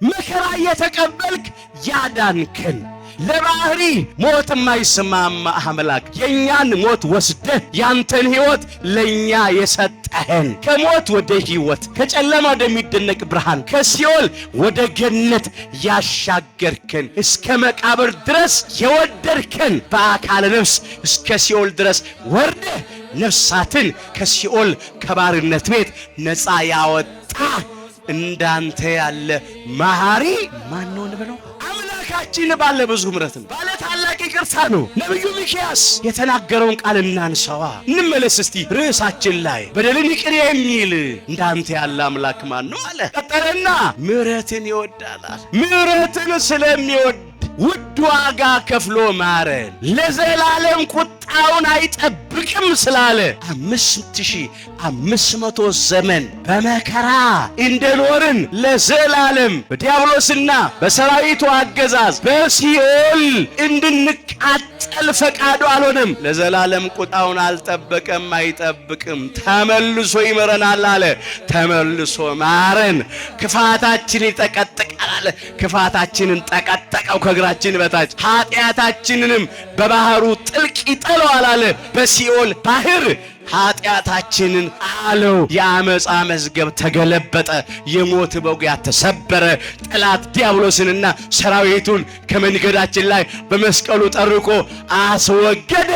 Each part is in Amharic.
መከራ የተቀበልክ ያዳንከን ለባህሪ ሞት የማይሰማማ አምላክ የኛን ሞት ወስደህ ያንተን ሕይወት ለኛ የሰጠህን ከሞት ወደ ሕይወት ከጨለማ ወደሚደነቅ ብርሃን ከሲኦል ወደ ገነት ያሻገርከን እስከ መቃብር ድረስ የወደድከን በአካለ ነፍስ እስከ ሲኦል ድረስ ወርደህ ነፍሳትን ከሲኦል ከባርነት ቤት ነፃ ያወጣ እንዳንተ ያለ መሐሪ ማን ነው እንበለው? አምላካችን ባለ ብዙ ምሕረት ነው፣ ባለ ታላቅ ይቅርታ ነው። ነብዩ ሚክያስ የተናገረውን ቃል እናንሳዋ። እንመለስ እስቲ ርዕሳችን ላይ በደልን ይቅር የሚል እንዳንተ ያለ አምላክ ማን ነው አለ። ቀጠለና ምሕረትን ይወዳል። ምሕረትን ስለሚወድ ውድ ዋጋ ከፍሎ ማረን፣ ለዘላለም ቁጣውን አይጠብቅም ስላለ 5500 ዘመን በመከራ እንደኖርን ለዘላለም በዲያብሎስና በሰራዊቱ አገዛዝ በሲኦል እንድንቃጠል ፈቃዱ አልሆነም። ለዘላለም ቁጣውን አልጠበቀም፣ አይጠብቅም። ተመልሶ ይመረናል አለ። ተመልሶ ማረን። ክፋታችን ይጠቀጥቃል አለ። ክፋታችንን ጠቀጠቀው ከእግራችን በታች፣ ኃጢአታችንንም በባህሩ ጥልቅ ይጥለዋል አለ። በሲኦል ባህር ኃጢአታችንን አለው። የአመፃ መዝገብ ተገለበጠ። የሞት በጉያ ተሰበረ። ጠላት ዲያብሎስንና ሰራዊቱን ከመንገዳችን ላይ በመስቀሉ ጠርቆ አስወገደ።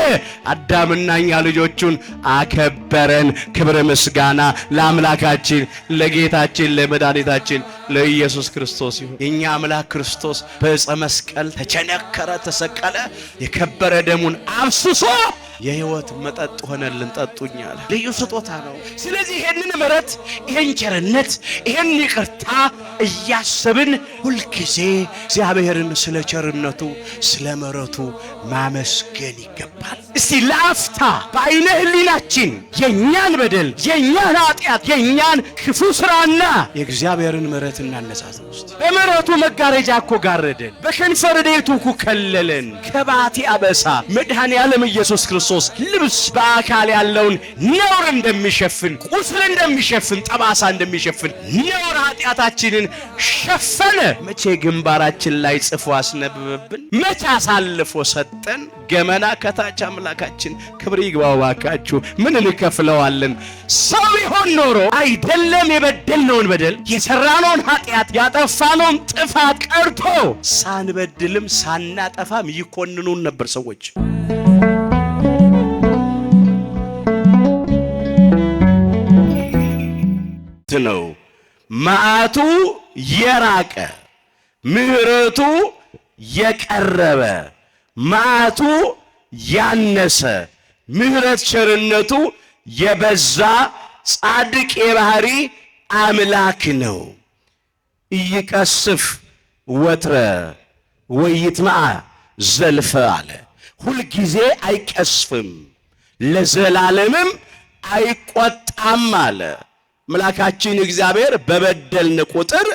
አዳምና እኛ ልጆቹን አከበረን። ክብረ ምስጋና ለአምላካችን ለጌታችን ለመድኃኒታችን ለኢየሱስ ክርስቶስ ይሁን። የኛ አምላክ ክርስቶስ በዕፀ መስቀል ተቸነከረ፣ ተሰቀለ። የከበረ ደሙን አፍስሶ የሕይወት መጠጥ ሆነልን። ጠጡኛል። ልዩ ስጦታ ነው። ስለዚህ ይሄንን ምሕረት፣ ይሄን ቸርነት፣ ይሄን ይቅርታ እያሰብን ሁልጊዜ እግዚአብሔርን ስለ ቸርነቱ ስለ ምሕረቱ ማመስገን ይገባል። እስቲ ለአፍታ በዓይነ ሕሊናችን የኛን በደል፣ የኛን ኃጢአት፣ የኛን ክፉ ሥራና የእግዚአብሔርን ምሕረት እናነጻጽር። ውስጥ በምሕረቱ መጋረጃ እኮ ጋረደን፣ በከንፈረ ረድኤቱ እኮ ከለለን። ከባቴ አበሳ መድኃኔ ዓለም ኢየሱስ ክርስቶስ ልብስ በአካል ያለውን ነውር እንደሚሸፍን፣ ቁስል እንደሚሸፍን፣ ጠባሳ እንደሚሸፍን ነውር ኃጢአታችንን ሸፈነ። መቼ ግንባራችን ላይ ጽፎ አስነበበብን? መቼ አሳልፎ ሰጠን? ገመና ከታች አምላካችን ክብር ይግባው። ባካችሁ ምን እንከፍለዋለን? ሰው ቢሆን ኖሮ አይደለም የበደልነውን በደል የሰራነውን ኃጢአት ያጠፋነውን ጥፋት ቀርቶ ሳንበድልም ሳናጠፋም ይኮንኑን ነበር ሰዎች። ነው መዓቱ የራቀ ምሕረቱ የቀረበ መዓቱ ያነሰ ምሕረት ቸርነቱ የበዛ ጻድቅ የባህሪ አምላክ ነው። ይቀስፍ ወትረ ወይትመዓ ዘልፈ አለ። ሁልጊዜ አይቀስፍም ለዘላለምም አይቆጣም አለ። አምላካችን እግዚአብሔር በበደልን ቁጥር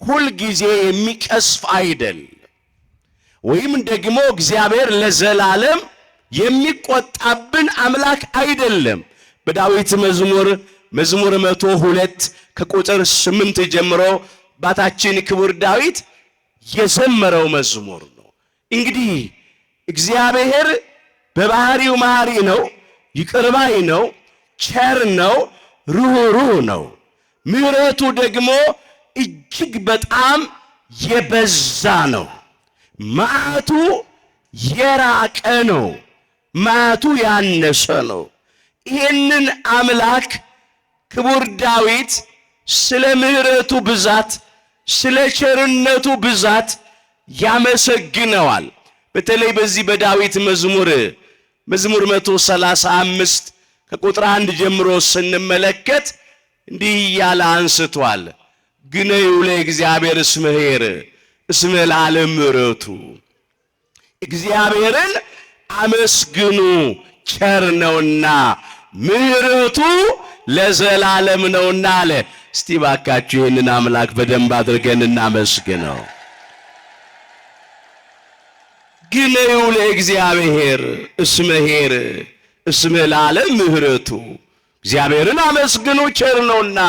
ሁልጊዜ የሚቀስፍ አይደል፣ ወይም ደግሞ እግዚአብሔር ለዘላለም የሚቆጣብን አምላክ አይደለም። በዳዊት መዝሙር 102 ከቁጥር 8 ጀምሮ አባታችን ክቡር ዳዊት የዘመረው መዝሙር ነው። እንግዲህ እግዚአብሔር በባህሪው መሐሪ ነው፣ ይቅር ባይ ነው፣ ቸር ነው፣ ሩህሩህ ነው። ምሕረቱ ደግሞ እጅግ በጣም የበዛ ነው። መዓቱ የራቀ ነው፣ መዓቱ ያነሰ ነው። ይህንን አምላክ ክቡር ዳዊት ስለ ምሕረቱ ብዛት ስለ ቸርነቱ ብዛት ያመሰግነዋል። በተለይ በዚህ በዳዊት መዝሙር 135 ከቁጥር 1 ጀምሮ ስንመለከት እንዲህ እያለ አንስቷል። ግነዩ ለእግዚአብሔር እስመ ኄር እስመ ለዓለም ምሕረቱ፣ እግዚአብሔርን አመስግኑ ቸር ነውና ምሕረቱ ለዘላለም ነውና አለ። እስቲ ባካችሁ ይህንን አምላክ በደንብ አድርገን እናመስግነው። ግነዩ ለእግዚአብሔር እስመ ኄር እስመ ለዓለም ምሕረቱ፣ እግዚአብሔርን አመስግኑ ቸር ነውና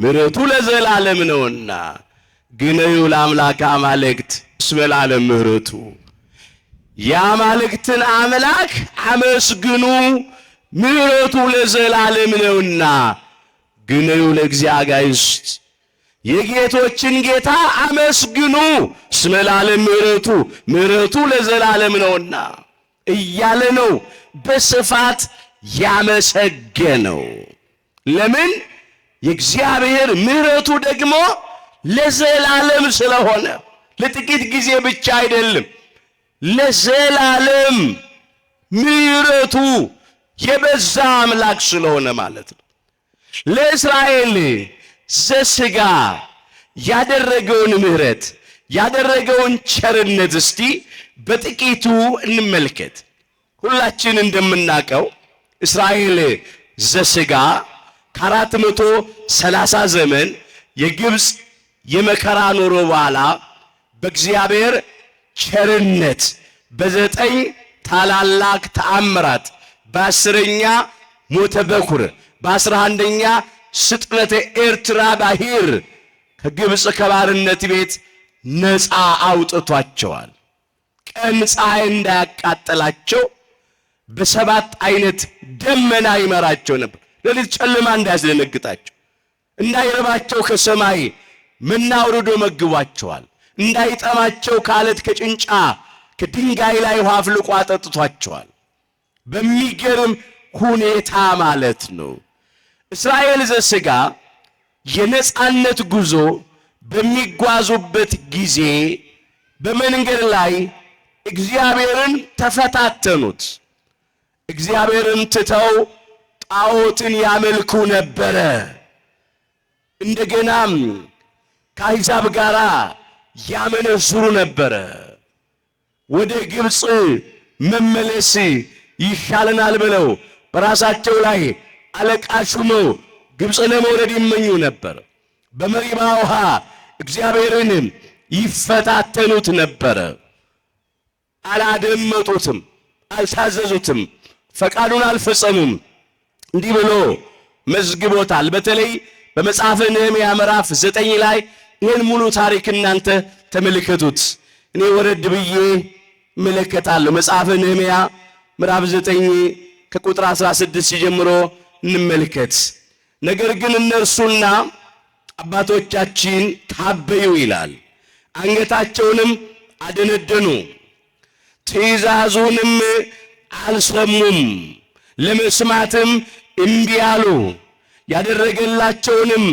ምሕረቱ ለዘላለም ነውና። ግነዩ ለአምላክ አማልክት እስመ ለዓለም ምሕረቱ የአማልክትን አምላክ አመስግኑ ምሕረቱ ለዘላለም ነውና። ግነዩ ለእግዚአብሔር የጌቶችን ጌታ አመስግኑ እስመ ለዓለም ምሕረቱ ለዘላለም ነውና እያለ ነው በስፋት ያመሰገነው። ለምን? የእግዚአብሔር ምሕረቱ ደግሞ ለዘላለም ስለሆነ ለጥቂት ጊዜ ብቻ አይደለም፣ ለዘላለም ምሕረቱ የበዛ አምላክ ስለሆነ ማለት ነው። ለእስራኤል ዘሥጋ ያደረገውን ምሕረት ያደረገውን ቸርነት እስቲ በጥቂቱ እንመልከት። ሁላችን እንደምናውቀው እስራኤል ዘሥጋ ከ430 ዘመን የግብፅ የመከራ ኑሮ በኋላ በእግዚአብሔር ቸርነት በ9 ታላላቅ ተአምራት በ10ኛ ሞተ በኩር በ11ኛ ስጥመተ ኤርትራ ባህር ከግብፅ ከባርነት ቤት ነፃ አውጥቷቸዋል። ቀን ፀሐይ እንዳያቃጥላቸው በ7 አይነት ደመና ይመራቸው ነበር። ሌሊት ጨለማ እንዳያስደነግጣቸው፣ እንዳይረባቸው ከሰማይ መና አውርዶ መግቧቸዋል። እንዳይጠማቸው ከአለት ከጭንጫ ከድንጋይ ላይ ውሃ አፍልቆ አጠጥቷቸዋል። በሚገርም ሁኔታ ማለት ነው። እስራኤል ዘሥጋ የነጻነት ጉዞ በሚጓዙበት ጊዜ በመንገድ ላይ እግዚአብሔርን ተፈታተኑት። እግዚአብሔርን ትተው ጣዖትን ያመልኩ ነበረ። እንደገናም ከአሕዛብ ጋር ያመነዝሩ ነበረ። ወደ ግብፅ መመለስ ይሻለናል ብለው በራሳቸው ላይ አለቃ ሹመው ግብፅ ለመውረድ ይመኙ ነበር። በመሪባ ውሃ እግዚአብሔርን ይፈታተኑት ነበረ። አላደመጡትም፣ አልታዘዙትም፣ ፈቃዱን አልፈጸሙም። እንዲህ ብሎ መዝግቦታል። በተለይ በመጽሐፈ ነህምያ ምዕራፍ 9 ላይ ይህን ሙሉ ታሪክ እናንተ ተመልከቱት። እኔ ወረድ ብዬ እመለከታለሁ። መጽሐፈ ነህምያ ምዕራፍ 9 ከቁጥር 16 ጀምሮ እንመልከት። ነገር ግን እነርሱና አባቶቻችን ታበዩ ይላል፣ አንገታቸውንም አደነደኑ፣ ትእዛዙንም አልሰሙም፣ ለመስማትም እምቢ አሉ፣ ያደረገላቸውንም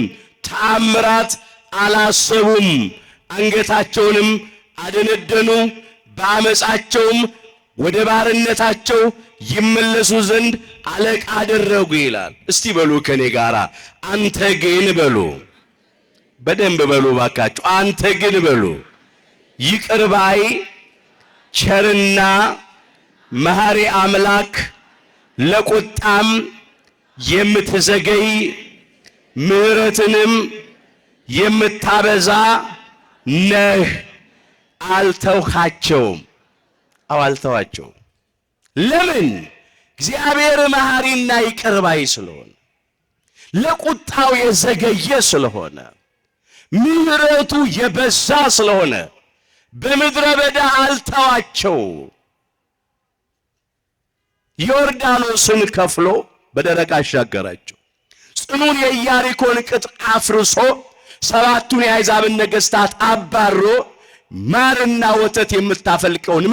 ተአምራት አላሰቡም፣ አንገታቸውንም አደነደኑ፣ በአመፃቸውም ወደ ባርነታቸው ይመለሱ ዘንድ አለቃ አደረጉ ይላል። እስቲ በሉ ከኔ ጋራ አንተ ግን በሉ፣ በደንብ በሉ ባካችሁ፣ አንተ ግን በሉ፣ ይቅር ባይ ቸርና መሐሪ አምላክ ለቁጣም የምትዘገይ ምሕረትንም የምታበዛ ነህ። አልተውካቸውም። አልተዋቸውም። ለምን? እግዚአብሔር መሐሪና ይቅር ባይ ስለሆነ፣ ለቁጣው የዘገየ ስለሆነ፣ ምሕረቱ የበዛ ስለሆነ በምድረ በዳ አልተዋቸው። ዮርዳኖስን ከፍሎ በደረቅ አሻገራቸው። ጽኑን የኢያሪኮን ቅጥር አፍርሶ 7ቱን የአሕዛብን ነገሥታት አባሮ ማርና ወተት የምታፈልቀውን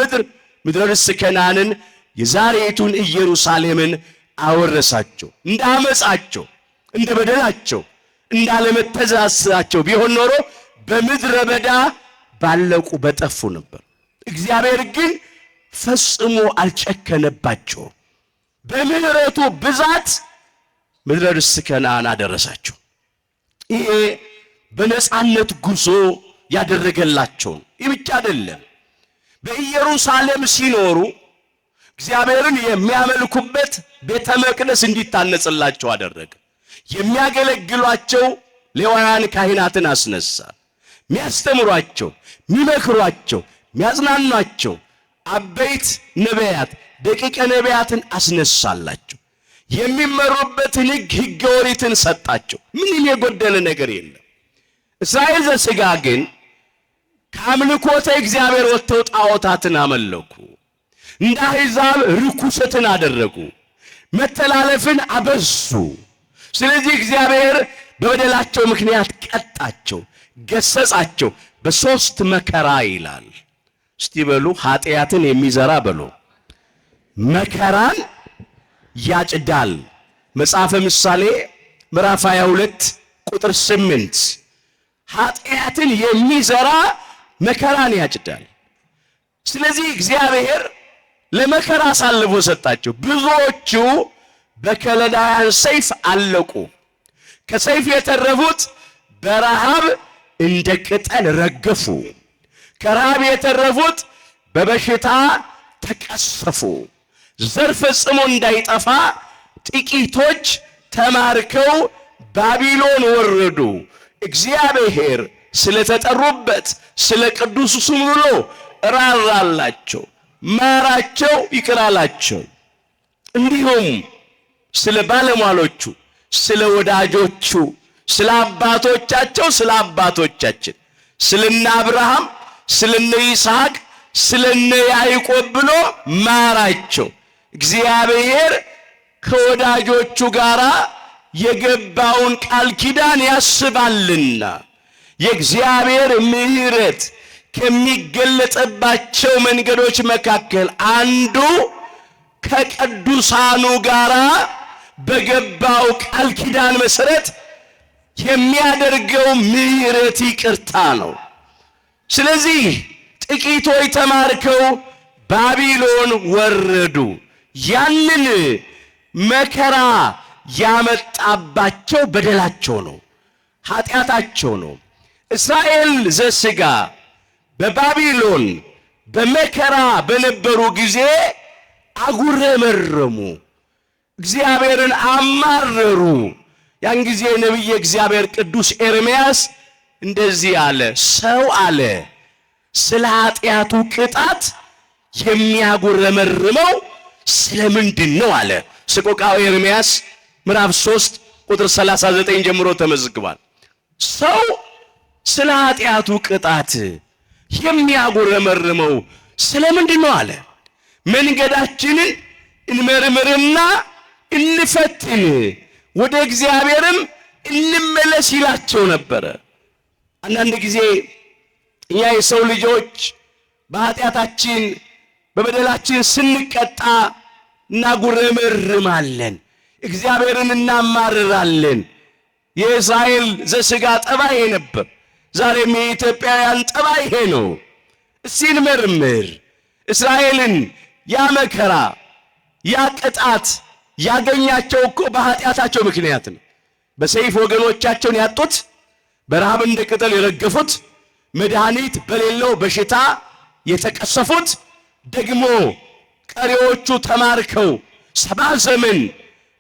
ምድረ ርስት ከነዓንን የዛሬቱን ኢየሩሳሌምን አወረሳቸው። እንደ አመፃቸው፣ እንደ በደላቸው፣ እንዳለመተዛዛቸው ቢሆን ኖሮ በምድረ በዳ ባለቁ በጠፉ ነበር። እግዚአብሔር ግን ፈጽሞ አልጨከነባቸው። በምሕረቱ ብዛት ምድረ ርስት ከነዓን አደረሳቸው። ይሄ በነጻነት ጉዞ ያደረገላቸው። ይህ ብቻ አይደለም። በኢየሩሳሌም ሲኖሩ እግዚአብሔርን የሚያመልኩበት ቤተ መቅደስ እንዲታነጽላቸው አደረገ። የሚያገለግሏቸው ሌዋውያን ካህናትን አስነሳ። የሚያስተምሯቸው፣ የሚመክሯቸው፣ የሚያጽናኗቸው አበይት ነቢያት፣ ደቂቀ ነቢያትን አስነሳላቸው። የሚመሩበትን ሕገ ኦሪትን ሰጣቸው። ምንም የጎደለ ነገር የለም። እስራኤል ዘሥጋ ግን ከአምልኮተ እግዚአብሔር ወጥተው ጣዖታትን አመለኩ። እንደ አሕዛብ ርኩሰትን አደረጉ፣ መተላለፍን አበዙ። ስለዚህ እግዚአብሔር በበደላቸው ምክንያት ቀጣቸው፣ ገሰጻቸው በሶስት መከራ ይላል። እስቲ በሉ ኃጢአትን የሚዘራ በሉ መከራን ያጭዳል። መጽሐፈ ምሳሌ ምዕራፍ 22 ቁጥር 8 ኃጢአትን የሚዘራ መከራን ያጭዳል። ስለዚህ እግዚአብሔር ለመከራ አሳልፎ ሰጣቸው። ብዙዎቹ በከለዳውያን ሰይፍ አለቁ። ከሰይፍ የተረፉት በረሃብ እንደ ቅጠል ረገፉ። ከረሃብ የተረፉት በበሽታ ተቀሰፉ። ዘር ፈጽሞ እንዳይጠፋ ጥቂቶች ተማርከው ባቢሎን ወረዱ። እግዚአብሔር ስለተጠሩበት ስለ ቅዱስ ስሙ ብሎ ራራላቸው፣ ማራቸው፣ ይቅር አላቸው። እንዲሁም ስለ ባለሟሎቹ፣ ስለ ወዳጆቹ፣ ስለ አባቶቻቸው፣ ስለ አባቶቻችን፣ ስለነ አብርሃም፣ ስለነ ይስሐቅ፣ ስለነ ያዕቆብ ብሎ ማራቸው። እግዚአብሔር ከወዳጆቹ ጋር የገባውን ቃል ኪዳን ያስባልና የእግዚአብሔር ምሕረት ከሚገለጥባቸው መንገዶች መካከል አንዱ ከቅዱሳኑ ጋር በገባው ቃል ኪዳን መሰረት የሚያደርገው ምሕረት ይቅርታ ነው። ስለዚህ ጥቂቶች ተማርከው ባቢሎን ወረዱ። ያንን መከራ ያመጣባቸው በደላቸው ነው፣ ኃጢአታቸው ነው። እስራኤል ዘሥጋ በባቢሎን በመከራ በነበሩ ጊዜ አጉረመረሙ፣ እግዚአብሔርን አማረሩ። ያን ጊዜ ነቢየ እግዚአብሔር ቅዱስ ኤርምያስ እንደዚህ አለ፣ ሰው አለ ስለ ኃጢአቱ ቅጣት የሚያጉረመርመው ስለምንድን ነው አለ። ሰቆቃወ ኤርምያስ ምዕራፍ 3 ቁጥር 39 ጀምሮ ተመዝግቧል። ሰው ስለ ኃጢአቱ ቅጣት የሚያጉረመርመው ስለምንድን ነው አለ። መንገዳችንን እንመርምርና እንፈትን፣ ወደ እግዚአብሔርም እንመለስ ይላቸው ነበረ። አንዳንድ ጊዜ እኛ የሰው ልጆች በኃጢአታችን በበደላችን ስንቀጣ እናጉረመርማለን፣ እግዚአብሔርን እናማርራለን። የእስራኤል ዘሥጋ ጠባይ ነበር። ዛሬም የኢትዮጵያውያን ጠባይ ይሄ ነው። እስቲ እንመርምር። እስራኤልን ያ መከራ ያ ቅጣት ያገኛቸው እኮ በኃጢአታቸው ምክንያት ነው። በሰይፍ ወገኖቻቸውን ያጡት፣ በረሃብ እንደ ቅጠል የረገፉት፣ መድኃኒት በሌለው በሽታ የተቀሰፉት፣ ደግሞ ቀሪዎቹ ተማርከው 70 ዘመን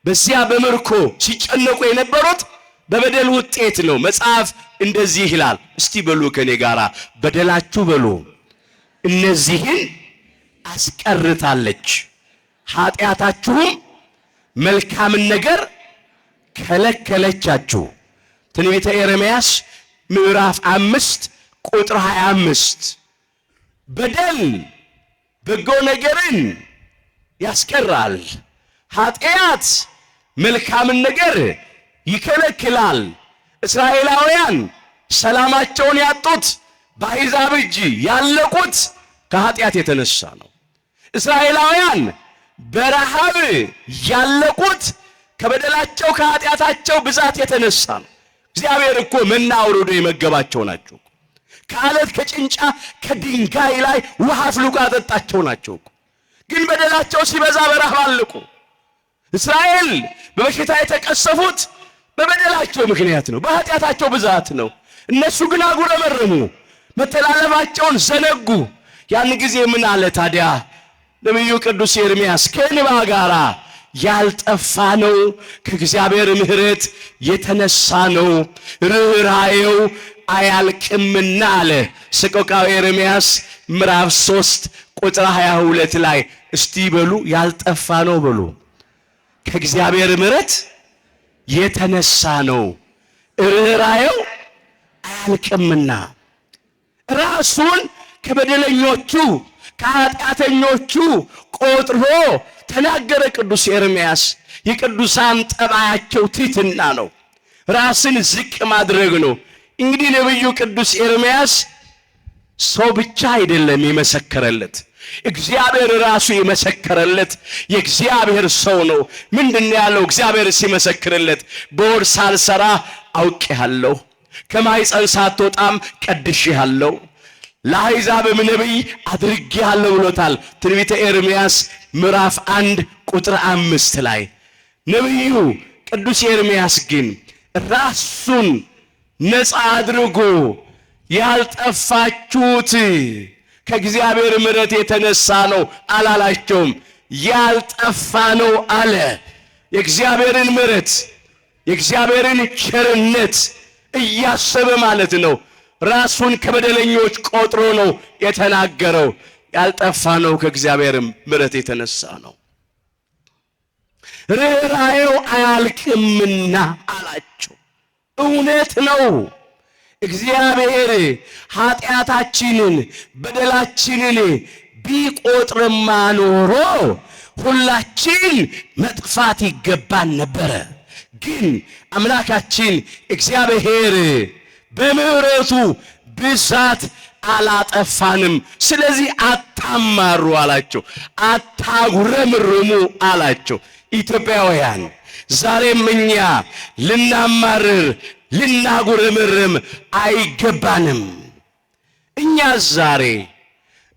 በዚያ በምርኮ ሲጨነቁ የነበሩት በበደል ውጤት ነው። መጽሐፍ እንደዚህ ይላል። እስቲ በሉ ከኔ ጋራ በደላችሁ በሉ እነዚህን አስቀርታለች፣ ኃጢአታችሁም መልካምን ነገር ከለከለቻችሁ። ትንቢተ ኤርምያስ ምዕራፍ 5 ቁጥር 25 በደል በጎ ነገርን ያስቀራል፣ ኃጢአት መልካምን ነገር ይከለክላል። እስራኤላውያን ሰላማቸውን ያጡት በአሕዛብ እጅ ያለቁት ከኃጢአት የተነሳ ነው። እስራኤላውያን በረሃብ ያለቁት ከበደላቸው ከኃጢአታቸው ብዛት የተነሳ ነው። እግዚአብሔር እኮ መና አውርዶ የመገባቸው ናቸው። ከአለት ከጭንጫ ከድንጋይ ላይ ውሃ አፍልቆ ያጠጣቸው ናቸው። ግን በደላቸው ሲበዛ በረሃብ አለቁ። እስራኤል በበሽታ የተቀሰፉት በበደላቸው ምክንያት ነው፣ በኃጢአታቸው ብዛት ነው። እነሱ ግን አጉረመረሙ፣ መተላለፋቸውን ዘነጉ። ያን ጊዜ ምን አለ ታዲያ ነቢዩ ቅዱስ ኤርምያስ? ከእንባ ጋራ ያልጠፋ ነው ከእግዚአብሔር ምሕረት የተነሳ ነው፣ ርኅራኄው አያልቅምና አለ። ሰቆቃወ ኤርምያስ ምዕራፍ 3 ቁጥር 22 ላይ እስቲ በሉ ያልጠፋ ነው በሉ ከእግዚአብሔር ምሕረት የተነሳ ነው፣ ርኅራኄው አያልቅምና ራሱን ከበደለኞቹ ከኃጢአተኞቹ ቆጥሮ ተናገረ ቅዱስ ኤርምያስ። የቅዱሳን ጠባያቸው ትሕትና ነው፣ ራስን ዝቅ ማድረግ ነው። እንግዲህ ነብዩ ቅዱስ ኤርምያስ ሰው ብቻ አይደለም የመሰከረለት፣ እግዚአብሔር ራሱ የመሰከረለት የእግዚአብሔር ሰው ነው። ምንድነው ያለው? እግዚአብሔር ሲመሰክርለት በሆድ ሳልሰራ አውቄሃለሁ፣ ከማኅፀን ሳትወጣም ቀድሼሃለሁ፣ ለአሕዛብም ነቢይ አድርጌሃለሁ ብሎታል። ትንቢተ ኤርምያስ ምዕራፍ 1 ቁጥር 5 ላይ ነብዩ ቅዱስ ኤርምያስ ግን ራሱን ነፃ አድርጎ ያልጠፋችሁት ከእግዚአብሔር ምሕረት የተነሳ ነው አላላቸውም። ያልጠፋ ነው አለ። የእግዚአብሔርን ምሕረት የእግዚአብሔርን ቸርነት እያሰበ ማለት ነው። ራሱን ከበደለኞች ቆጥሮ ነው የተናገረው። ያልጠፋ ነው ከእግዚአብሔር ምሕረት የተነሳ ነው። ርኅራኄው አያልቅምና አላቸው። እውነት ነው። እግዚአብሔር ኃጢአታችንን በደላችንን ቢቆጥርማ ኖሮ ሁላችን መጥፋት ይገባን ነበረ። ግን አምላካችን እግዚአብሔር በምሕረቱ ብዛት አላጠፋንም። ስለዚህ አታማሩ አላቸው፣ አታጉረምርሙ አላቸው። ኢትዮጵያውያን ዛሬም እኛ ልናማርር ልናጉረምርም አይገባንም። እኛ ዛሬ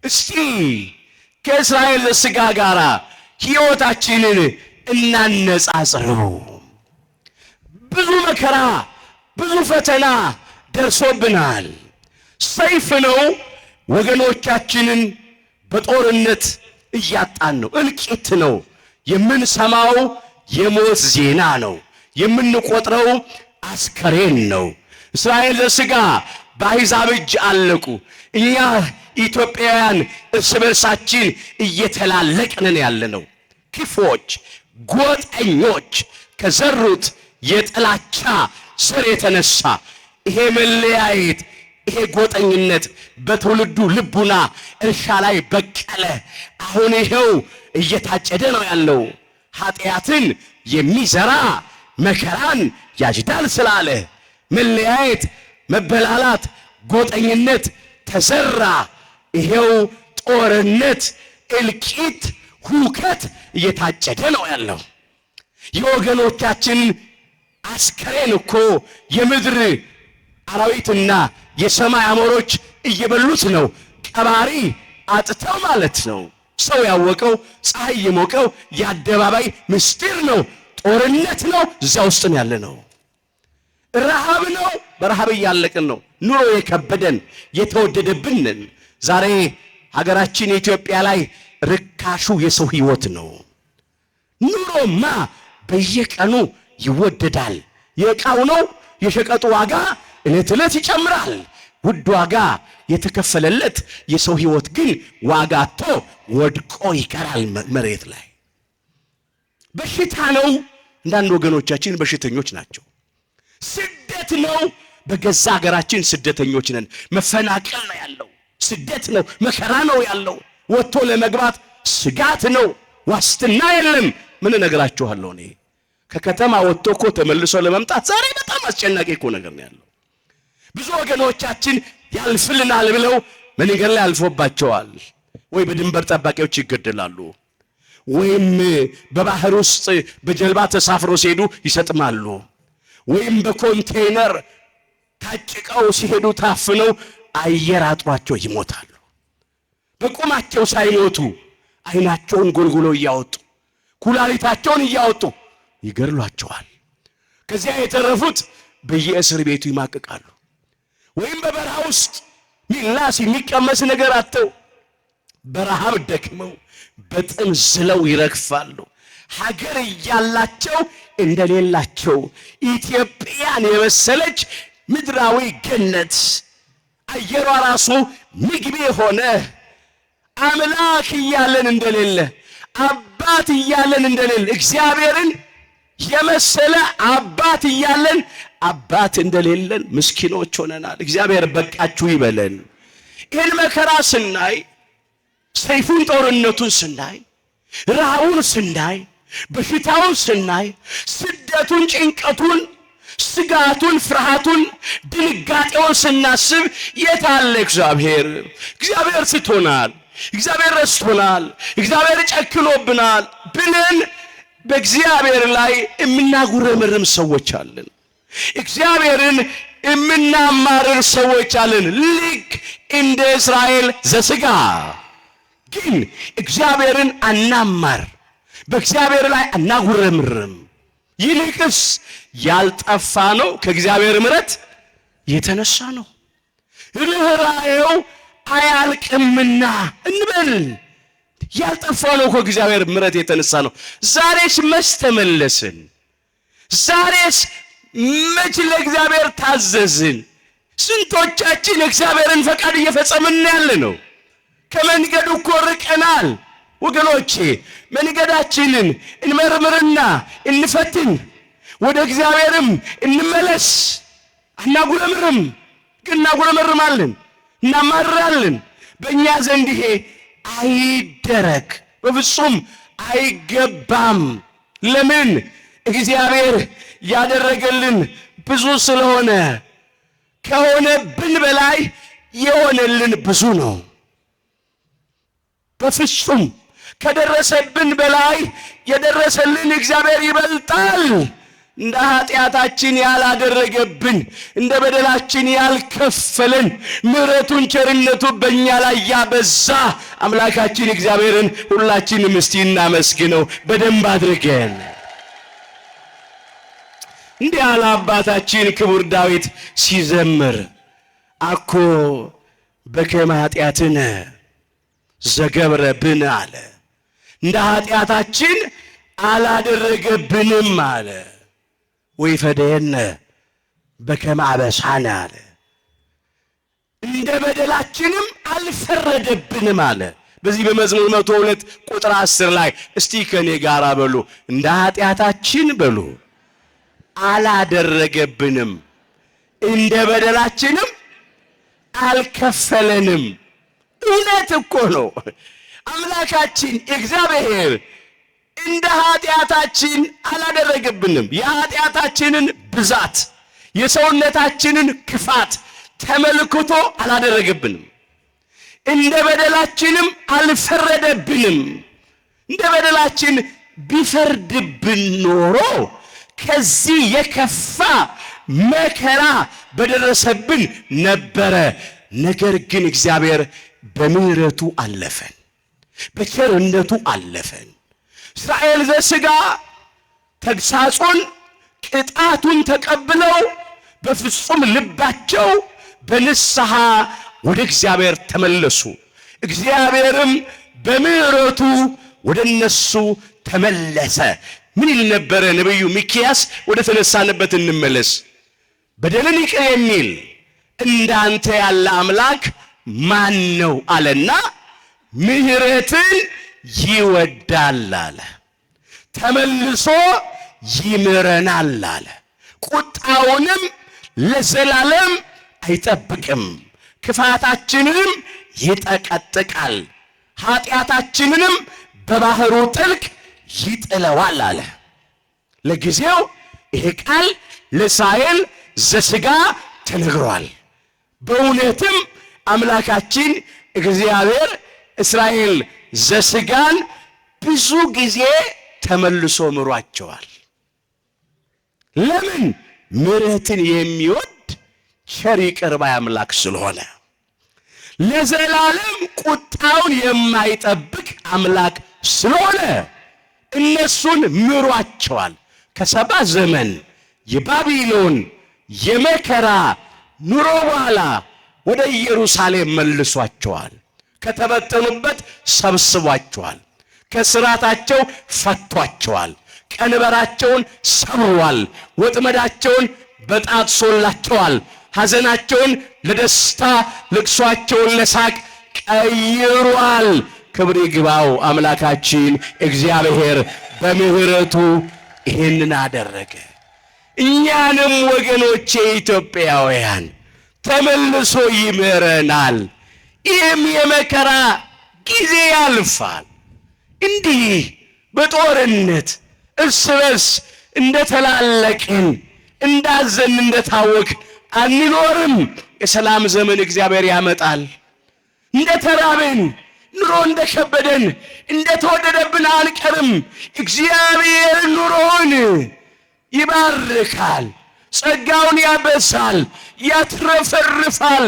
እስቲ ከእስራኤል ሥጋ ጋር ሕይወታችንን እናነጻጽረው። ብዙ መከራ ብዙ ፈተና ደርሶብናል። ሰይፍ ነው ወገኖቻችንን በጦርነት እያጣን ነው። እልቂት ነው የምንሰማው፣ የሞት ዜና ነው የምንቆጥረው፣ አስከሬን ነው። እስራኤል ሥጋ በአሕዛብ እጅ አለቁ። እኛ ኢትዮጵያውያን እርስ በርሳችን እየተላለቅን ያለነው ክፎች፣ ጎጠኞች ከዘሩት የጥላቻ ዘር የተነሳ ይሄ መለያየት ይሄ ጎጠኝነት በትውልዱ ልቡና እርሻ ላይ በቀለ። አሁን ይሄው እየታጨደ ነው ያለው። ኃጢአትን የሚዘራ መከራን ያጭዳል ስላለ መለያየት፣ መበላላት፣ ጎጠኝነት ተዘራ። ይሄው ጦርነት፣ እልቂት፣ ሁከት እየታጨደ ነው ያለው። የወገኖቻችን አስከሬን እኮ የምድር አራዊትና የሰማይ አሞሮች እየበሉት ነው። ቀባሪ አጥተው ማለት ነው። ሰው ያወቀው ፀሐይ የሞቀው የአደባባይ ምስጢር ነው። ጦርነት ነው፣ እዚያ ውስጥ ነው ያለ ነው። ረሃብ ነው፣ በረሃብ እያለቅን ነው። ኑሮ የከበደን የተወደደብንን ዛሬ ሀገራችን ኢትዮጵያ ላይ ርካሹ የሰው ሕይወት ነው። ኑሮማ በየቀኑ ይወደዳል። የዕቃው ነው የሸቀጡ ዋጋ ዕለት ዕለት ይጨምራል። ውድ ዋጋ የተከፈለለት የሰው ሕይወት ግን ዋጋ አጥቶ ወድቆ ይቀራል መሬት ላይ። በሽታ ነው፣ አንዳንድ ወገኖቻችን በሽተኞች ናቸው። ስደት ነው፣ በገዛ ሀገራችን ስደተኞች ነን። መፈናቀል ነው ያለው፣ ስደት ነው፣ መከራ ነው ያለው። ወጥቶ ለመግባት ስጋት ነው፣ ዋስትና የለም። ምን እነግራችኋለሁ እኔ ከከተማ ወጥቶ እኮ ተመልሶ ለመምጣት ዛሬ በጣም አስጨናቂ እኮ ነገር ነው ያለው። ብዙ ወገኖቻችን ያልፍልናል ብለው መንገድ ላይ አልፎባቸዋል። ወይ በድንበር ጠባቂዎች ይገደላሉ፣ ወይም በባህር ውስጥ በጀልባ ተሳፍሮ ሲሄዱ ይሰጥማሉ፣ ወይም በኮንቴይነር ታጭቀው ሲሄዱ ታፍነው አየር አጥሯቸው ይሞታሉ። በቁማቸው ሳይሞቱ አይናቸውን ጎልጉለው እያወጡ ኩላሊታቸውን እያወጡ ይገድሏቸዋል። ከዚያ የተረፉት በየእስር ቤቱ ይማቅቃሉ፣ ወይም በበረሃ ውስጥ ሚላስ የሚቀመስ ነገር አጥተው በረሃብ ደክመው በጥም ዝለው ይረግፋሉ። ሀገር እያላቸው እንደሌላቸው ኢትዮጵያን የመሰለች ምድራዊ ገነት አየሯ ራሱ ምግብ ሆነ አምላክ እያለን እንደሌለ አባት እያለን እንደሌለ እግዚአብሔርን የመሰለ አባት እያለን አባት እንደሌለን ምስኪኖች ሆነናል። እግዚአብሔር በቃችሁ ይበለን። ይህን መከራ ስናይ፣ ሰይፉን ጦርነቱን ስናይ፣ ረሃቡን ስናይ፣ በሽታውን ስናይ፣ ስደቱን፣ ጭንቀቱን፣ ስጋቱን፣ ፍርሃቱን፣ ድንጋጤውን ስናስብ የታለ እግዚአብሔር? እግዚአብሔር ስቶናል፣ እግዚአብሔር ረስቶናል፣ እግዚአብሔር ጨክኖብናል ብለን በእግዚአብሔር ላይ የምናጉረመርም ሰዎች አለን። እግዚአብሔርን የምናማርር ሰዎች አለን። ልክ እንደ እስራኤል ዘሥጋ ግን እግዚአብሔርን አናማር፣ በእግዚአብሔር ላይ አናጉረምርም። ይልቅስ ያልጠፋ ነው ከእግዚአብሔር ምሕረት የተነሳ ነው፣ ርኅራኄው አያልቅምና እንበል። ያልጠፋ ነው ከእግዚአብሔር ምሕረት የተነሳ ነው። ዛሬስ መች ተመለስን? ዛሬስ መች ለእግዚአብሔር ታዘዝን? ስንቶቻችን እግዚአብሔርን ፈቃድ እየፈጸምን ያለ ነው? ከመንገዱ እኮ ርቀናል ወገኖቼ። መንገዳችንን እንመርምርና እንፈትን፣ ወደ እግዚአብሔርም እንመለስ። አናጉረምርም፣ ግን እናጉረመርማለን፣ እናማራለን። በእኛ ዘንድ ይሄ አይደረግ፣ በፍጹም አይገባም። ለምን? እግዚአብሔር ያደረገልን ብዙ ስለሆነ፣ ከሆነብን በላይ የሆነልን ብዙ ነው። በፍጹም ከደረሰብን በላይ የደረሰልን እግዚአብሔር ይበልጣል። እንደ ኃጢአታችን ያላደረገብን፣ እንደ በደላችን ያልከፈለን፣ ምሕረቱን ቸርነቱ በእኛ ላይ ያበዛ አምላካችን እግዚአብሔርን ሁላችንም እስቲ እናመስግነው በደንብ አድርገን። እንዲህ ያለ አባታችን ክቡር ዳዊት ሲዘምር አኮ በከመ ኃጢአትነ ዘገብረብን አለ። እንደ ኃጢአታችን አላደረገብንም አለ። ወይፈደየነ በከመ አበሳነ አለ። እንደ በደላችንም አልፈረደብንም አለ። በዚህ በመዝሙር 102 ቁጥር 10 ላይ እስቲ ከኔ ጋር በሉ፣ እንደ ኃጢአታችን በሉ አላደረገብንም፣ እንደ በደላችንም አልከፈለንም። እውነት እኮ ነው። አምላካችን እግዚአብሔር እንደ ኃጢአታችን አላደረገብንም። የኃጢአታችንን ብዛት፣ የሰውነታችንን ክፋት ተመልክቶ አላደረገብንም። እንደ በደላችንም አልፈረደብንም። እንደ በደላችን ቢፈርድብን ኖሮ ከዚህ የከፋ መከራ በደረሰብን ነበረ። ነገር ግን እግዚአብሔር በምሕረቱ አለፈን፣ በቸርነቱ አለፈን። እስራኤል ዘሥጋ ተግሳጹን ቅጣቱን ተቀብለው በፍጹም ልባቸው በንስሐ ወደ እግዚአብሔር ተመለሱ። እግዚአብሔርም በምሕረቱ ወደ እነሱ ተመለሰ። ምን ይል ነበረ ነቢዩ ሚክያስ? ወደ ተነሳንበት እንመለስ። በደልን ይቅር የሚል እንዳንተ ያለ አምላክ ማን ነው አለና ምሕረትን ይወዳል አለ። ተመልሶ ይምረናል አለ። ቁጣውንም ለዘላለም አይጠብቅም፣ ክፋታችንንም ይጠቀጥቃል፣ ኃጢአታችንንም በባህሩ ጥልቅ ይጥለዋል አለ። ለጊዜው ይሄ ቃል ለእስራኤል ዘሥጋ ተነግሯል። በእውነትም አምላካችን እግዚአብሔር እስራኤል ዘሥጋን ብዙ ጊዜ ተመልሶ ምሯቸዋል። ለምን? ምሕረትን የሚወድ ቸር ይቅር ባይ አምላክ ስለሆነ፣ ለዘላለም ቁጣውን የማይጠብቅ አምላክ ስለሆነ እነሱን ምሯቸዋል። ከሰባ ዘመን የባቢሎን የመከራ ኑሮ በኋላ ወደ ኢየሩሳሌም መልሷቸዋል። ከተበተኑበት ሰብስቧቸዋል። ከስራታቸው ፈቷቸዋል። ቀንበራቸውን ሰብሯል። ወጥመዳቸውን በጣጥሶላቸዋል። ሐዘናቸውን ለደስታ፣ ልቅሷቸውን ለሳቅ ቀይሯል። ክብር ይግባው አምላካችን እግዚአብሔር በምሕረቱ ይሄንን አደረገ። እኛንም ወገኖቼ ኢትዮጵያውያን ተመልሶ ይምረናል። ይህም የመከራ ጊዜ ያልፋል። እንዲህ በጦርነት እርስ በርስ እንደተላለቅን እንዳዘን እንደታወክን አንኖርም። የሰላም ዘመን እግዚአብሔር ያመጣል። እንደተራብን ኑሮ እንደከበደን እንደተወደደብን አንቀርም። እግዚአብሔር ኑሮውን ይባርካል፣ ጸጋውን ያበሳል፣ ያትረፈርፋል፣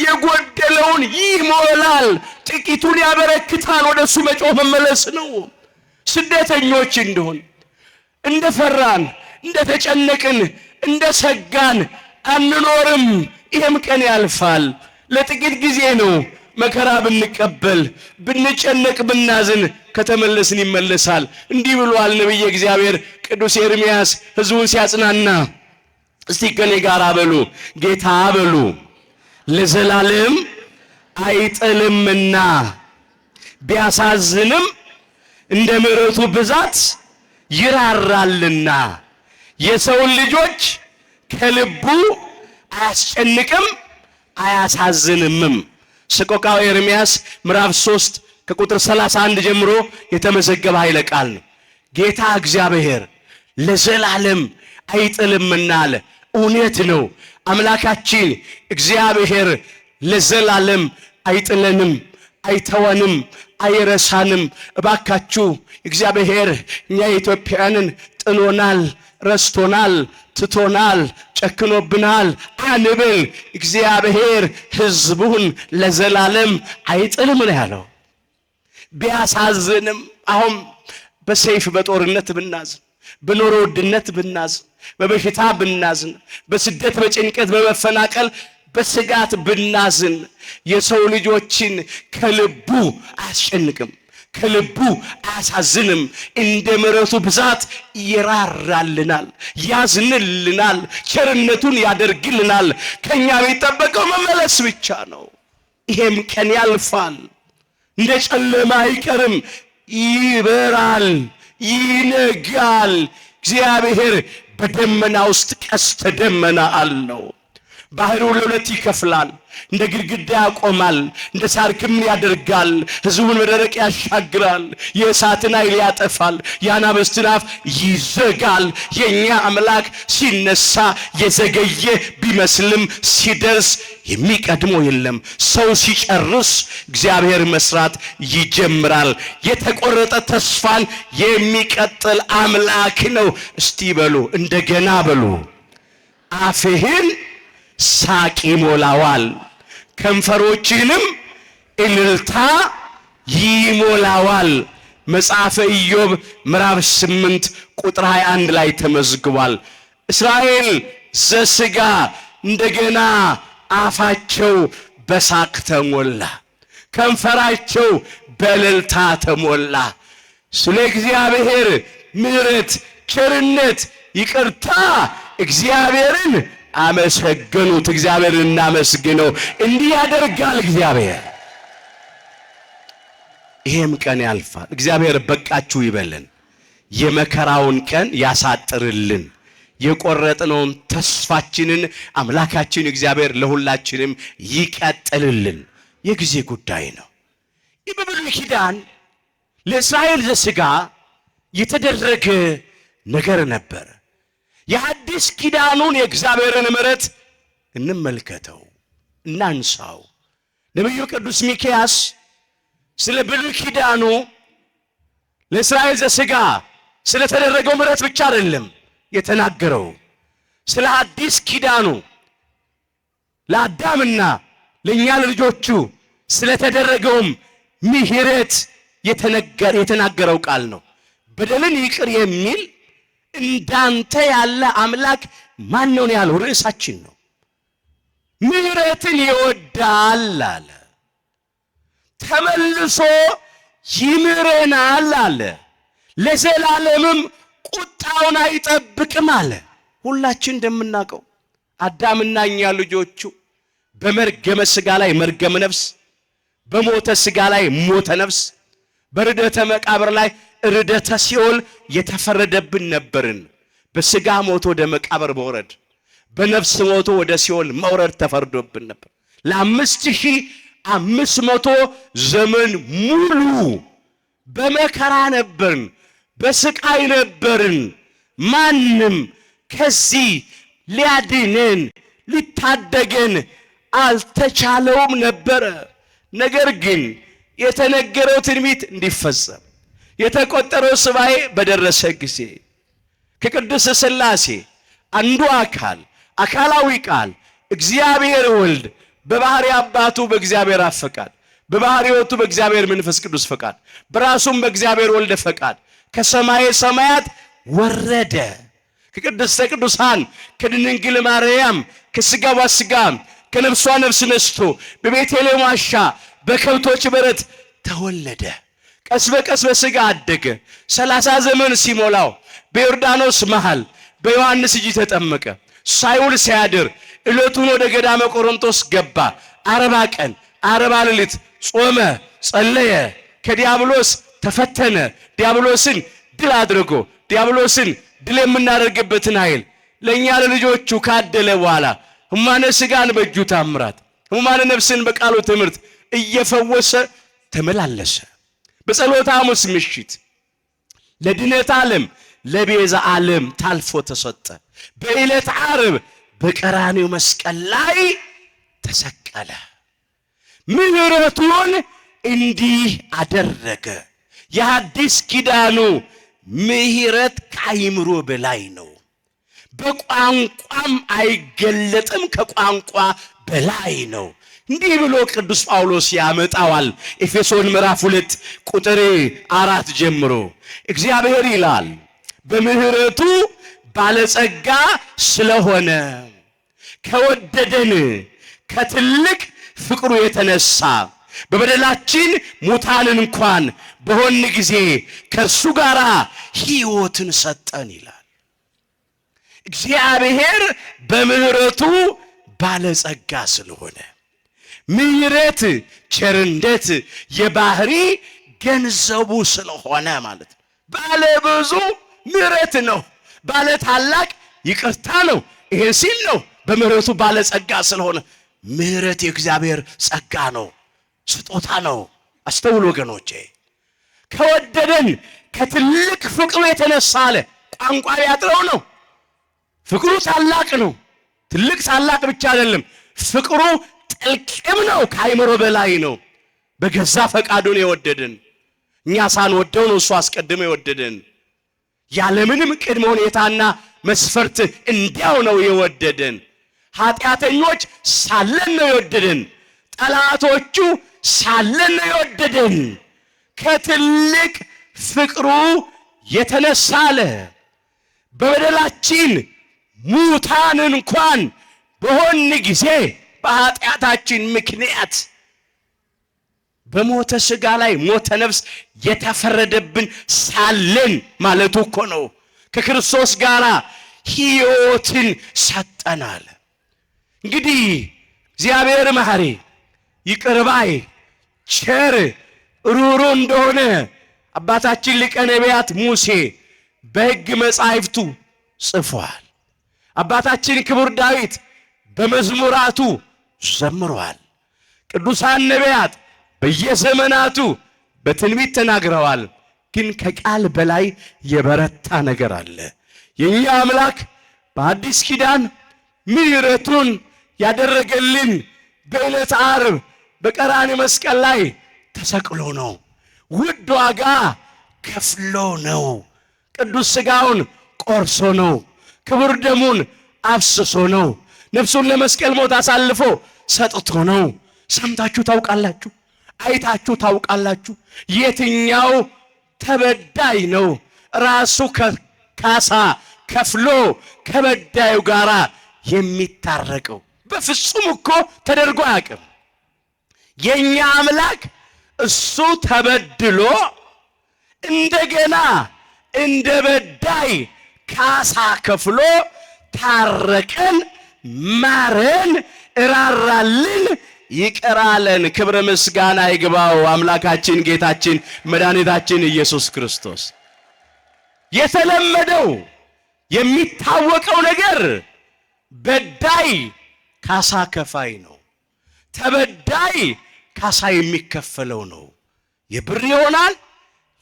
የጎደለውን ይሞላል፣ ጥቂቱን ያበረክታል። ወደሱ መጮህ መመለስ ነው። ስደተኞች እንደሆን እንደፈራን እንደተጨነቅን እንደሰጋን አንኖርም። ይህም ቀን ያልፋል፣ ለጥቂት ጊዜ ነው። መከራ ብንቀበል ብንጨነቅ ብናዝን ከተመለስን ይመለሳል። እንዲህ ብሏል ነቢየ እግዚአብሔር ቅዱስ ኤርምያስ ሕዝቡን ሲያጽናና። እስቲ ከኔ ጋር በሉ፣ ጌታ በሉ ለዘላለም አይጥልምና ቢያሳዝንም እንደ ምሕረቱ ብዛት ይራራልና የሰውን ልጆች ከልቡ አያስጨንቅም አያሳዝንምም። ሰቆቃወ ኤርምያስ ምዕራፍ 3 ከቁጥር 31 ጀምሮ የተመዘገበ ኃይለ ቃል ነው። ጌታ እግዚአብሔር ለዘላለም አይጥልምና አለ። እውነት ነው። አምላካችን እግዚአብሔር ለዘላለም አይጥለንም፣ አይተወንም፣ አይረሳንም። እባካችሁ እግዚአብሔር እኛ ኢትዮጵያውያንን ጥሎናል፣ ረስቶናል፣ ትቶናል፣ ጨክኖብናል አንብል። እግዚአብሔር ሕዝቡን ለዘላለም አይጥልም ነው ያለው። ቢያሳዝንም አሁን በሰይፍ በጦርነት ብናዝን፣ በኑሮ ውድነት ብናዝን፣ በበሽታ ብናዝን፣ በስደት በጭንቀት በመፈናቀል በስጋት ብናዝን የሰው ልጆችን ከልቡ አያስጨንቅም፣ ከልቡ አያሳዝንም። እንደ ምሕረቱ ብዛት ይራራልናል፣ ያዝንልናል፣ ቸርነቱን ያደርግልናል። ከኛ የሚጠበቀው መመለስ ብቻ ነው። ይሄም ቀን ያልፋል፣ እንደ ጨለማ አይቀርም፣ ይበራል፣ ይነጋል። እግዚአብሔር በደመና ውስጥ ቀስተ ደመና አለው። ባህሩ ለሁለት ይከፍላል፣ እንደ ግድግዳ ያቆማል፣ እንደ ሳር ክምር ያደርጋል፣ ሕዝቡን በደረቅ ያሻግራል፣ የእሳትን ኃይል ያጠፋል፣ የአናብስትን አፍ ይዘጋል። የእኛ አምላክ ሲነሳ የዘገየ ቢመስልም ሲደርስ የሚቀድመው የለም። ሰው ሲጨርስ እግዚአብሔር መስራት ይጀምራል። የተቆረጠ ተስፋን የሚቀጥል አምላክ ነው። እስቲ በሉ እንደገና በሉ፣ አፍህን ሳቅ ይሞላዋል፣ ከንፈሮችህንም እልልታ ይሞላዋል። መጽሐፈ ኢዮብ ምዕራፍ 8 ቁጥር 21 ላይ ተመዝግቧል። እስራኤል ዘሥጋ እንደገና አፋቸው በሳቅ ተሞላ፣ ከንፈራቸው በእልልታ ተሞላ። ስለ እግዚአብሔር ምሕረት፣ ቸርነት፣ ይቅርታ እግዚአብሔርን አመሰገኑት። እግዚአብሔርን እናመስግነው። እንዲህ ያደርጋል እግዚአብሔር። ይሄም ቀን ያልፋል። እግዚአብሔር በቃችሁ ይበለን፣ የመከራውን ቀን ያሳጥርልን፣ የቆረጥነውን ተስፋችንን አምላካችን እግዚአብሔር ለሁላችንም ይቀጥልልን። የጊዜ ጉዳይ ነው። ይህ በብሉይ ኪዳን ለእስራኤል ዘሥጋ የተደረገ ነገር ነበር። የአዲስ ኪዳኑን የእግዚአብሔርን ምሕረት እንመልከተው፣ እናንሳው። ነቢዩ ቅዱስ ሚክያስ ስለ ብሉይ ኪዳኑ ለእስራኤል ዘሥጋ ስለተደረገው ምሕረት ብቻ አይደለም የተናገረው፣ ስለ አዲስ ኪዳኑ ለአዳምና ለእኛ ልጆቹ ስለተደረገውም ምሕረት የተናገረው ቃል ነው። በደልን ይቅር የሚል እንዳንተ ያለ አምላክ ማን ነው ያለው ርዕሳችን ነው። ምሕረትን ይወዳል አለ፣ ተመልሶ ይምረናል አለ፣ ለዘላለምም ቁጣውን አይጠብቅም አለ። ሁላችን እንደምናውቀው አዳምና እኛ ልጆቹ በመርገመ ሥጋ ላይ መርገመ ነፍስ፣ በሞተ ሥጋ ላይ ሞተ ነፍስ፣ በርደተ መቃብር ላይ ርደተ ሲኦል የተፈረደብን ነበርን። በስጋ ሞቶ ወደ መቃብር መውረድ፣ በነፍስ ሞቶ ወደ ሲኦል መውረድ ተፈርዶብን ነበር። ለ5500 ዘመን ሙሉ በመከራ ነበርን፣ በስቃይ ነበርን። ማንም ከዚህ ሊያድነን ሊታደገን አልተቻለውም ነበረ። ነገር ግን የተነገረው ትንቢት እንዲፈጸም የተቆጠረው ሱባኤ በደረሰ ጊዜ ከቅዱስ ሥላሴ አንዱ አካላዊ ቃል እግዚአብሔር ወልድ በባህሪ አባቱ በእግዚአብሔር አብ ፈቃድ፣ በባህሪ ሕይወቱ በእግዚአብሔር መንፈስ ቅዱስ ፈቃድ፣ በራሱም በእግዚአብሔር ወልድ ፈቃድ ከሰማየ ሰማያት ወረደ። ከቅድስተ ቅዱሳን ከድንግል ማርያም ከሥጋዋ ሥጋ ከነፍሷ ነፍስ ነስቶ በቤተልሔም ዋሻ በከብቶች በረት ተወለደ። ቀስ በቀስ በሥጋ አደገ። 30 ዘመን ሲሞላው በዮርዳኖስ መሃል በዮሐንስ እጅ ተጠመቀ። ሳይውል ሲያድር ዕለቱን ወደ ገዳመ ቆሮንቶስ ገባ። 40 ቀን 40 ሌሊት ጾመ፣ ጸለየ፣ ከዲያብሎስ ተፈተነ። ዲያብሎስን ድል አድርጎ ዲያብሎስን ድል የምናደርግበትን ኃይል ለእኛ ለልጆቹ ካደለ በኋላ ሕማነ ሥጋን በእጁ ታምራት ሕማነ ነፍስን በቃሉ ትምህርት እየፈወሰ ተመላለሰ። በጸሎተ ሐሙስ ምሽት ለድነት ዓለም ለቤዛ ዓለም ታልፎ ተሰጠ። በዕለተ ዓርብ በቀራንዮ መስቀል ላይ ተሰቀለ። ምሕረቱን እንዲህ አደረገ። የሐዲስ ኪዳኑ ምሕረት ከአይምሮ በላይ ነው። በቋንቋም አይገለጥም፣ ከቋንቋ በላይ ነው። እንዲህ ብሎ ቅዱስ ጳውሎስ ያመጣዋል። ኤፌሶን ምዕራፍ 2 ቁጥር 4 ጀምሮ እግዚአብሔር ይላል በምሕረቱ ባለጸጋ ስለሆነ ከወደደን ከትልቅ ፍቅሩ የተነሳ በበደላችን ሙታን እንኳን በሆን ጊዜ ከእርሱ ጋር ሕይወትን ሰጠን ይላል። እግዚአብሔር በምሕረቱ ባለጸጋ ስለሆነ ምሕረት ቸርነት የባህሪ ገንዘቡ ስለሆነ ማለት ነው። ባለ ብዙ ምሕረት ነው። ባለ ታላቅ ይቅርታ ነው። ይሄን ሲል ነው በምሕረቱ ባለጸጋ ስለሆነ። ምሕረት የእግዚአብሔር ጸጋ ነው፣ ስጦታ ነው። አስተውሉ ወገኖቼ። ከወደደን ከትልቅ ፍቅሩ የተነሳ አለ። ቋንቋ ያጥረው ነው። ፍቅሩ ታላቅ ነው። ትልቅ ታላቅ ብቻ አይደለም፣ ፍቅሩ ጥልቅም ነው፣ ከአይምሮ በላይ ነው። በገዛ ፈቃዱን የወደደን፣ እኛ ሳንወደው ነው እሱ አስቀድሞ የወደደን። ያለምንም ቅድመ ሁኔታና መስፈርት እንዲያው ነው የወደደን። ኃጢአተኞች ሳለን ነው የወደደን። ጠላቶቹ ሳለን ነው የወደደን። ከትልቅ ፍቅሩ የተነሳ አለ በበደላችን ሙታን እንኳን በሆን ጊዜ በኃጢአታችን ምክንያት በሞተ ሥጋ ላይ ሞተ ነፍስ የተፈረደብን ሳለን ማለቱ እኮ ነው። ከክርስቶስ ጋር ሕይወትን ሰጠናል። እንግዲህ እግዚአብሔር መሐሪ ይቅር ባይ ቸር ሩሩ እንደሆነ አባታችን ሊቀ ነቢያት ሙሴ በሕግ መጻሕፍቱ ጽፏል። አባታችን ክቡር ዳዊት በመዝሙራቱ ዘምሯል። ቅዱሳን ነቢያት በየዘመናቱ በትንቢት ተናግረዋል። ግን ከቃል በላይ የበረታ ነገር አለ። የኛ አምላክ በአዲስ ኪዳን ምሕረቱን ያደረገልን በዕለተ ዓርብ በቀራንዮ መስቀል ላይ ተሰቅሎ ነው። ውድ ዋጋ ከፍሎ ነው። ቅዱስ ሥጋውን ቆርሶ ነው። ክቡር ደሙን አፍስሶ ነው። ነፍሱን ለመስቀል ሞት አሳልፎ ሰጥቶ ነው። ሰምታችሁ ታውቃላችሁ? አይታችሁ ታውቃላችሁ? የትኛው ተበዳይ ነው ራሱ ካሳ ከፍሎ ከበዳዩ ጋር የሚታረቀው? በፍጹም እኮ ተደርጎ አያውቅም። የኛ አምላክ እሱ ተበድሎ እንደገና እንደ በዳይ ካሳ ከፍሎ ታረቀን፣ ማረን፣ እራራልን፣ ይቅር አለን። ክብር ምስጋና ይግባው አምላካችን ጌታችን መድኃኒታችን ኢየሱስ ክርስቶስ። የተለመደው የሚታወቀው ነገር በዳይ ካሳ ከፋይ ነው። ተበዳይ ካሳ የሚከፈለው ነው። የብር ይሆናል፣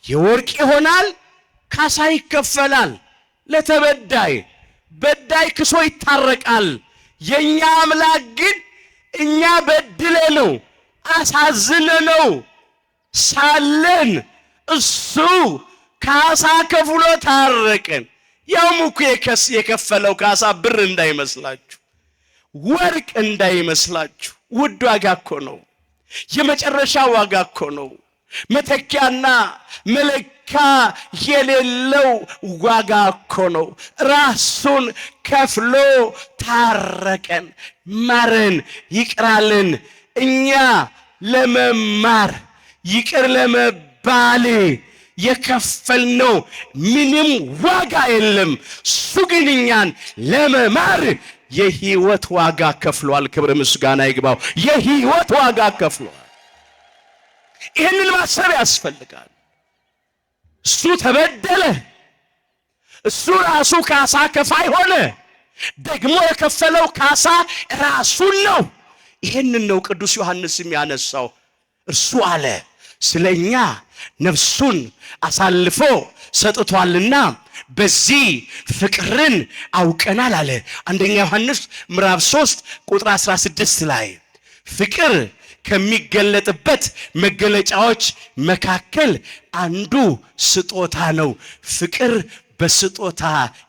የወርቅ ይሆናል፣ ካሳ ይከፈላል ለተበዳይ። በዳይ ክሶ ይታረቃል። የኛ አምላክ ግን እኛ በድለነው አሳዝነነው ሳለን እሱ ካሳ ከፍሎ ታረቀን። ያውም እኮ የከፈለው ካሳ ብር እንዳይመስላችሁ፣ ወርቅ እንዳይመስላችሁ፣ ውድ ዋጋ እኮ ነው። የመጨረሻ ዋጋ እኮ ነው። መተኪያና መለኪያ የሌለው ዋጋ እኮ ነው። ራሱን ከፍሎ ታረቀን፣ ማረን፣ ይቅራልን። እኛ ለመማር ይቅር ለመባል የከፈልነው ምንም ዋጋ የለም። እሱ ግን እኛን ለመማር የህይወት ዋጋ ከፍሏል። ክብር ምስጋና ይግባው። የህይወት ዋጋ ከፍሏል። ይህንን ማሰብ ያስፈልጋል። እሱ ተበደለ፣ እሱ ራሱ ካሳ ከፋይ ሆነ። ደግሞ የከፈለው ካሳ ራሱን ነው። ይህንን ነው ቅዱስ ዮሐንስም ያነሳው። እርሱ አለ ስለኛ ነፍሱን አሳልፎ ሰጥቷልና በዚህ ፍቅርን አውቀናል አለ። አንደኛ ዮሐንስ ምዕራፍ 3 ቁጥር 16 ላይ ፍቅር ከሚገለጥበት መገለጫዎች መካከል አንዱ ስጦታ ነው። ፍቅር በስጦታ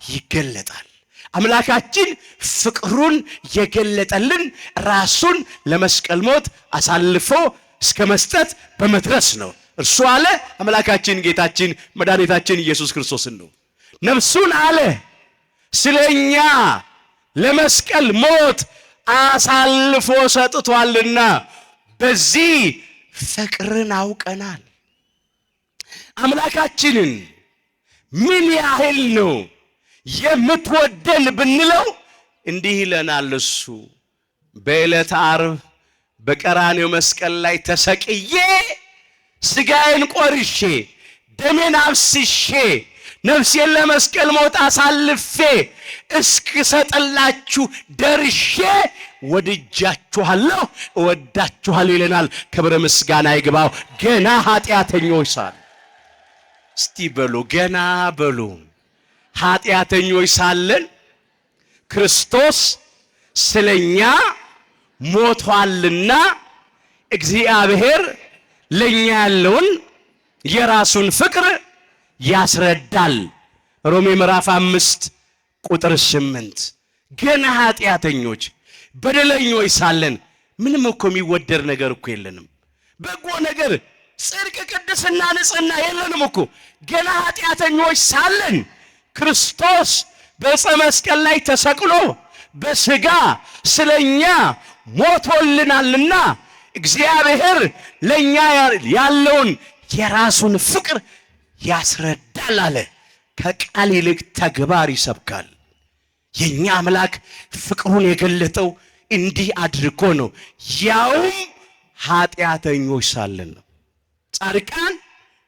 ይገለጣል። አምላካችን ፍቅሩን የገለጠልን ራሱን ለመስቀል ሞት አሳልፎ እስከ መስጠት በመድረስ ነው። እርሱ አለ አምላካችን ጌታችን መድኃኒታችን ኢየሱስ ክርስቶስን ነው። ነፍሱን አለ ስለኛ ለመስቀል ሞት አሳልፎ ሰጥቷልና በዚህ ፍቅርን አውቀናል። አምላካችንን ምን ያህል ነው የምትወደን ብንለው እንዲህ ይለናል። እሱ በዕለተ ዓርብ በቀራንዮ መስቀል ላይ ተሰቅዬ ስጋዬን ቆርሼ ደሜን አፍስሼ ነፍሴን ለመስቀል ሞት አሳልፌ እስክሰጥላችሁ ደርሼ ወድጃችኋለሁ፣ እወዳችኋለሁ ይለናል። ክብር ምስጋና ይግባው። ገና ኃጢአተኞች ሳለን፣ እስቲ በሉ ገና በሉ ኃጢአተኞች ሳለን ክርስቶስ ስለኛ ሞቷልና እግዚአብሔር ለኛ ያለውን የራሱን ፍቅር ያስረዳል። ሮሜ ምዕራፍ 5 ቁጥር 8 ገና ኃጢአተኞች በደለኞች ሳለን ምንም እኮ የሚወደድ ነገር እኮ የለንም። በጎ ነገር፣ ጽድቅ፣ ቅድስና፣ ንጽሕና የለንም እኮ። ገና ኃጢአተኞች ሳለን ክርስቶስ በዕፀ መስቀል ላይ ተሰቅሎ በስጋ ስለኛ ሞቶልናልና እግዚአብሔር ለኛ ያለውን የራሱን ፍቅር ያስረዳል አለ። ከቃል ይልቅ ተግባር ይሰብካል። የኛ አምላክ ፍቅሩን የገለጠው እንዲህ አድርጎ ነው፣ ያውም ኃጢአተኞች ሳለን ነው። ጻድቃን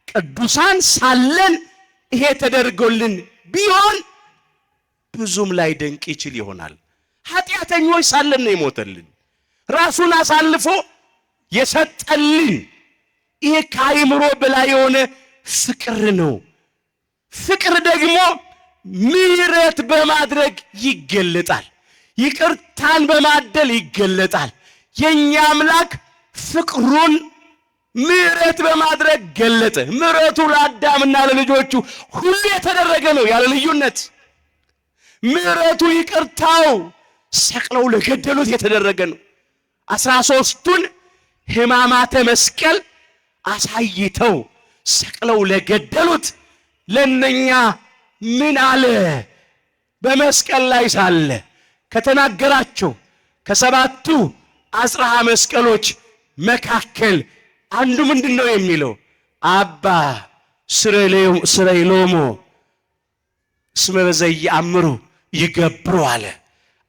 ቅዱሳን ሳለን ይሄ ተደርጎልን ቢሆን ብዙም ላይ ደንቅ ይችል ይሆናል። ኃጢአተኞች ሳለን ነው የሞተልን፣ ራሱን አሳልፎ የሰጠልን። ይሄ ከአይምሮ በላይ የሆነ ፍቅር ነው። ፍቅር ደግሞ ምሕረት በማድረግ ይገለጣል። ይቅርታን በማደል ይገለጣል። የኛ አምላክ ፍቅሩን ምሕረት በማድረግ ገለጠ። ምሕረቱ ለአዳምና ለልጆቹ ሁሉ የተደረገ ነው ያለ ልዩነት። ምሕረቱ ይቅርታው ሰቅለው ለገደሉት የተደረገ ነው። 13ቱን ሕማማተ መስቀል አሳይተው ሰቅለው ለገደሉት ለነኛ ምን አለ? በመስቀል ላይ ሳለ ከተናገራቸው ከሰባቱ 10 መስቀሎች መካከል አንዱ ምንድነው የሚለው? አባ ስረይሎሞ እስመ በዘይአምሩ ይገብሩ አለ።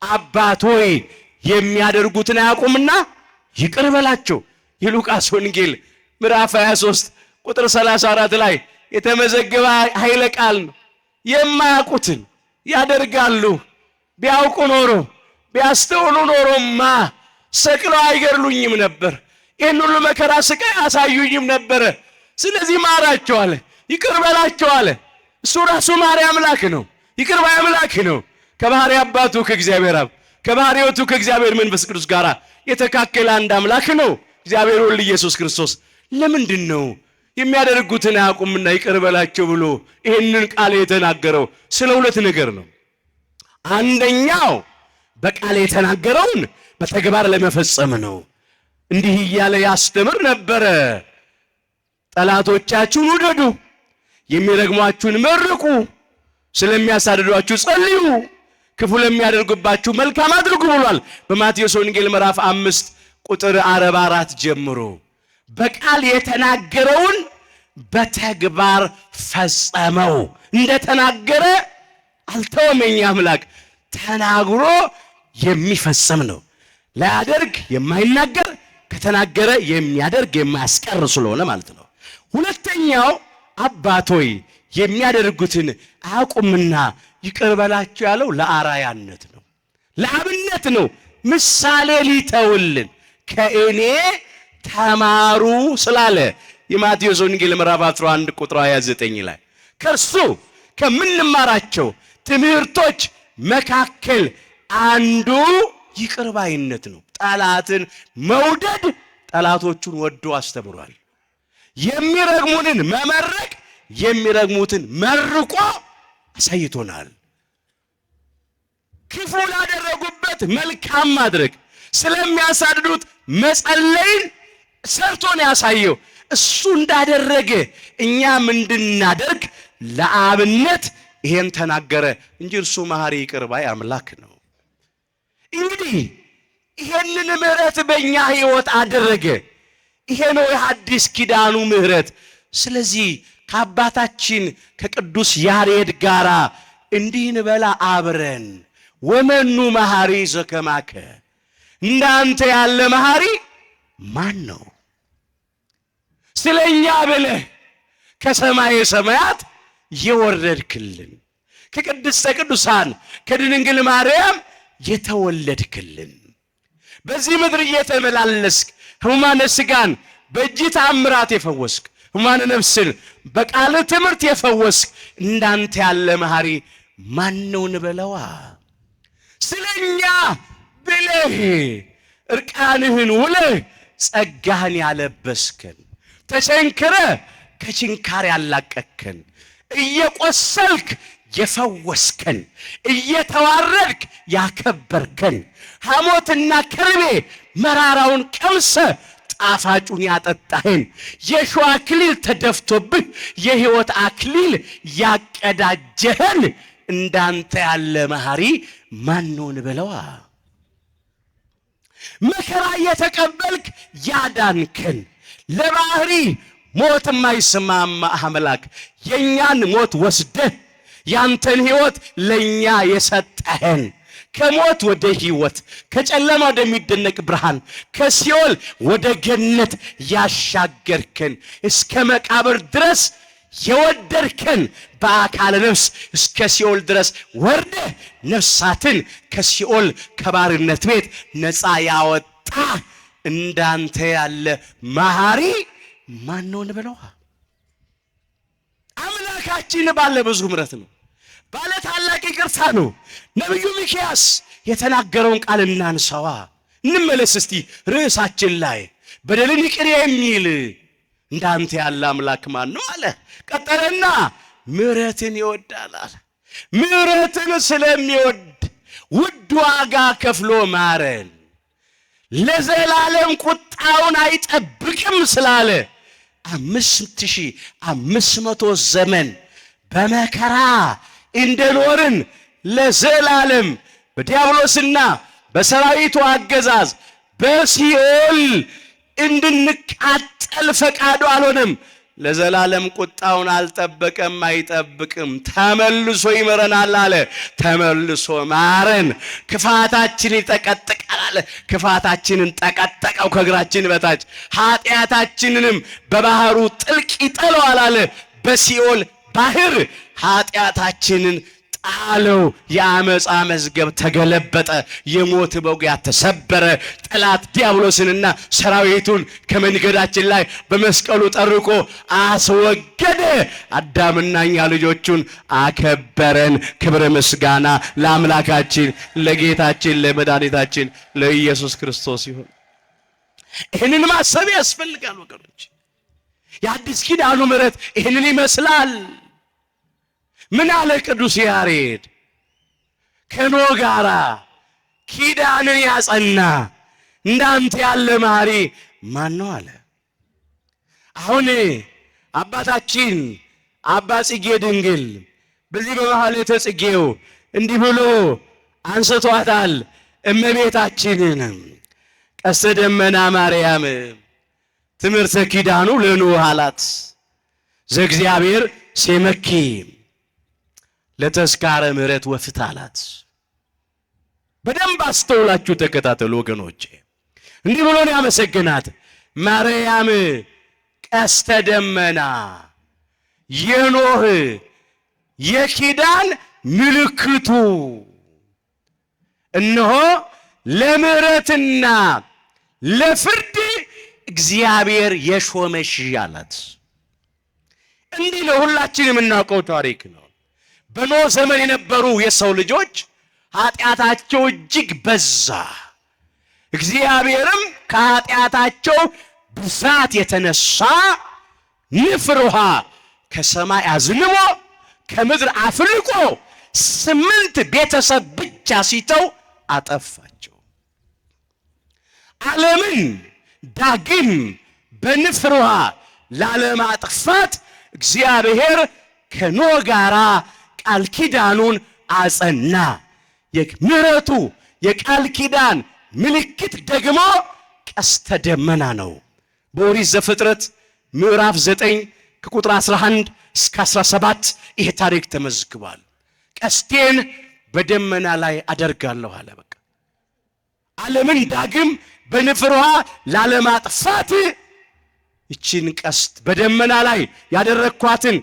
አባት ሆይ የሚያደርጉትን አያውቁምና ይቅር በላቸው። የሉቃስ ወንጌል ምዕራፍ 23 ቁጥር 34 ላይ የተመዘገበ ኃይለ ቃል ነው። የማያውቁትን ያደርጋሉ። ቢያውቁ ኖሮ ቢያስተውሉ ኖሮማ ሰቅለው አይገድሉኝም ነበር፣ ይህን ሁሉ መከራ ስቃይ አሳዩኝም ነበረ። ስለዚህ ማራቸው አለ፣ ይቅር በላቸው አለ። እሱ ራሱ ማሪ አምላክ ነው፣ ይቅር ባይ አምላክ ነው። ከባህሪ አባቱ ከእግዚአብሔር አብ ከባህሪ ሕይወቱ ከእግዚአብሔር መንፈስ ቅዱስ ጋር የተካከለ አንድ አምላክ ነው እግዚአብሔር ወልድ ኢየሱስ ክርስቶስ። ለምንድን ነው የሚያደርጉትን አያውቁምና ይቅር በላቸው ብሎ ይህንን ቃል የተናገረው? ስለ ሁለት ነገር ነው። አንደኛው በቃል የተናገረውን በተግባር ለመፈጸም ነው። እንዲህ እያለ ያስተምር ነበረ። ጠላቶቻችሁን ውደዱ፣ የሚረግሟችሁን መርቁ፣ ስለሚያሳድዷችሁ ጸልዩ፣ ክፉ ለሚያደርጉባችሁ መልካም አድርጉ ብሏል በማቴዎስ ወንጌል ምዕራፍ 5 ቁጥር 44 ጀምሮ። በቃል የተናገረውን በተግባር ፈጸመው። እንደተናገረ አልተወም። የኛ አምላክ ተናግሮ የሚፈጽም ነው። ላያደርግ የማይናገር ከተናገረ የሚያደርግ የማያስቀር ስለሆነ ማለት ነው። ሁለተኛው አባቶይ የሚያደርጉትን አያውቁምና ይቅር በላቸው ያለው ለአራያነት ነው፣ ለአብነት ነው። ምሳሌ ሊተውልን ከእኔ ተማሩ ስላለ የማቴዎስ ወንጌል ምዕራፍ 11 ቁጥር 29 ላይ ከእርሱ ከምንማራቸው ትምህርቶች መካከል አንዱ ይቅር ባይነት ነው። ጠላትን መውደድ፣ ጠላቶቹን ወዶ አስተምሯል። የሚረግሙንን መመረቅ፣ የሚረግሙትን መርቆ አሳይቶናል። ክፉ ላደረጉበት መልካም ማድረግ፣ ስለሚያሳድዱት መጸለይን ሰርቶን ያሳየው እሱ እንዳደረገ እኛም እንድናደርግ ለአብነት ይሄን ተናገረ እንጂ እርሱ መሐሪ ይቅር ባይ አምላክ ነው። እንግዲህ ይሄንን ምህረት በእኛ ሕይወት አደረገ። ይሄ ነው የሐዲስ ኪዳኑ ምህረት። ስለዚህ ከአባታችን ከቅዱስ ያሬድ ጋር እንዲህ እንበላ አብረን ወመኑ መሐሪ ዘከማከ፣ እንዳንተ ያለ መሐሪ ማን ነው? ስለኛ ብለህ ከሰማየ ሰማያት የወረድክልን፣ ከቅድስተ ቅዱሳን ከድንግል ማርያም የተወለድክልን፣ በዚህ ምድር እየተመላለስክ ሕሙማነ ሥጋን በእጅ ተአምራት የፈወስክ፣ ሕሙማነ ነፍስን በቃል ትምህርት የፈወስክ እንዳንተ ያለ መሐሪ ማን ነው እንበለዋ? ስለኛ ብለህ እርቃንህን ውለህ ጸጋህን ያለበስከን፣ ተቸንክረ ከችንካር ያላቀከን፣ እየቆሰልክ የፈወስከን፣ እየተዋረድክ ያከበርከን፣ ሐሞትና ከርቤ መራራውን ቀምሰ ጣፋጩን ያጠጣህን፣ የሾህ አክሊል ተደፍቶብህ የሕይወት አክሊል ያቀዳጀህን እንዳንተ ያለ መሐሪ ማን ነው እንበለዋ? መከራ እየተቀበልክ ያዳንከን፣ ለባህሪ ሞት የማይሰማማ አምላክ የኛን ሞት ወስደህ ያንተን ሕይወት ለኛ የሰጠህን፣ ከሞት ወደ ሕይወት፣ ከጨለማ ወደሚደነቅ ብርሃን፣ ከሲኦል ወደ ገነት ያሻገርከን፣ እስከ መቃብር ድረስ የወደድከን፣ በአካለ ነፍስ እስከ ሲኦል ድረስ ወርደህ ነፍሳትን ከሲኦል ከባርነት ቤት ነፃ ያወጣ እንዳንተ ያለ መሐሪ ማን ነው እንበለዋ? አምላካችን ባለ ብዙ ምሕረት ነው፣ ባለ ታላቅ ይቅርታ ነው። ነቢዩ ሚክያስ የተናገረውን ቃል እናንሳዋ። እንመለስ እስቲ ርዕሳችን ላይ። በደልን ይቅር የሚል እንዳንተ ያለ አምላክ ማን ነው አለ። ቀጠለና ምሕረትን ይወዳል አለ። ምሕረትን ስለሚወድ ውድ ዋጋ ከፍሎ ማረን፣ ለዘላለም ቁጣውን አይጠብቅም ስላለ 5500 ዘመን በመከራ እንደኖርን ለዘላለም በዲያብሎስና በሰራዊቱ አገዛዝ በሲኦል እንድንቃጠል ፈቃዱ አልሆነም። ለዘላለም ቁጣውን አልጠበቀም አይጠብቅም ተመልሶ ይመረናል አለ ተመልሶ ማረን ክፋታችንን ይጠቀጥቃል አለ ክፋታችንን ጠቀጠቀው ከእግራችን በታች ኃጢአታችንንም በባህሩ ጥልቅ ይጥለዋል አለ በሲኦል ባህር ኃጢአታችንን ጣለው የአመፃ መዝገብ ተገለበጠ የሞት በውጊያ ተሰበረ ጠላት ዲያብሎስንና ሰራዊቱን ከመንገዳችን ላይ በመስቀሉ ጠርቆ አስወገደ አዳምና እኛ ልጆቹን አከበረን ክብር ምስጋና ለአምላካችን ለጌታችን ለመድኃኒታችን ለኢየሱስ ክርስቶስ ይሁን ይህንን ማሰብ ያስፈልጋል ወገኖች የአዲስ ኪዳኑ ምሕረት ይህንን ይመስላል ምን አለ ቅዱስ ያሬድ ከኖህ ጋራ ኪዳንን ያጸና እንዳንተ ያለ መሐሪ ማን ነው አለ አሁን አባታችን አባ ጽጌ ድንግል በዚህ በማኅሌተ ጽጌው እንዲህ ብሎ አንስቷታል እመቤታችንን ቀስተ ደመና ማርያም ትምህርተ ኪዳኑ ለኖህ አላት ዘእግዚአብሔር ሴመኪ ለተስካረ ምሕረት ወፍታ አላት በደንብ አስተውላችሁ ተከታተሉ ወገኖቼ እንዲህ ብሎ ነው ያመሰግናት ማርያም ቀስተ ደመና የኖህ የኪዳን ምልክቱ እነሆ ለምሕረትና ለፍርድ እግዚአብሔር የሾመሽ አላት እንዲህ ለሁላችን የምናውቀው ታሪክ ነው በኖህ ዘመን የነበሩ የሰው ልጆች ኃጢአታቸው እጅግ በዛ እግዚአብሔርም ከኃጢአታቸው ብዛት የተነሳ ንፍር ውሃ ከሰማይ አዝንቦ ከምድር አፍልቆ 8 ቤተሰብ ብቻ ሲተው አጠፋቸው ዓለምን ዳግም በንፍር ውሃ ላለማጥፋት እግዚአብሔር ከኖህ ጋራ ቃል ኪዳኑን አጸና የምሕረቱ የቃል ኪዳን ምልክት ደግሞ ቀስተ ደመና ነው በኦሪት ዘፍጥረት ምዕራፍ 9 ከቁጥር 11 እስከ 17 ይሄ ታሪክ ተመዝግቧል ቀስቴን በደመና ላይ አደርጋለሁ አለ በቃ ዓለምን ዳግም በንፍር ውሃ ላለማጥፋት ይችን ቀስት በደመና ላይ ያደረኳትን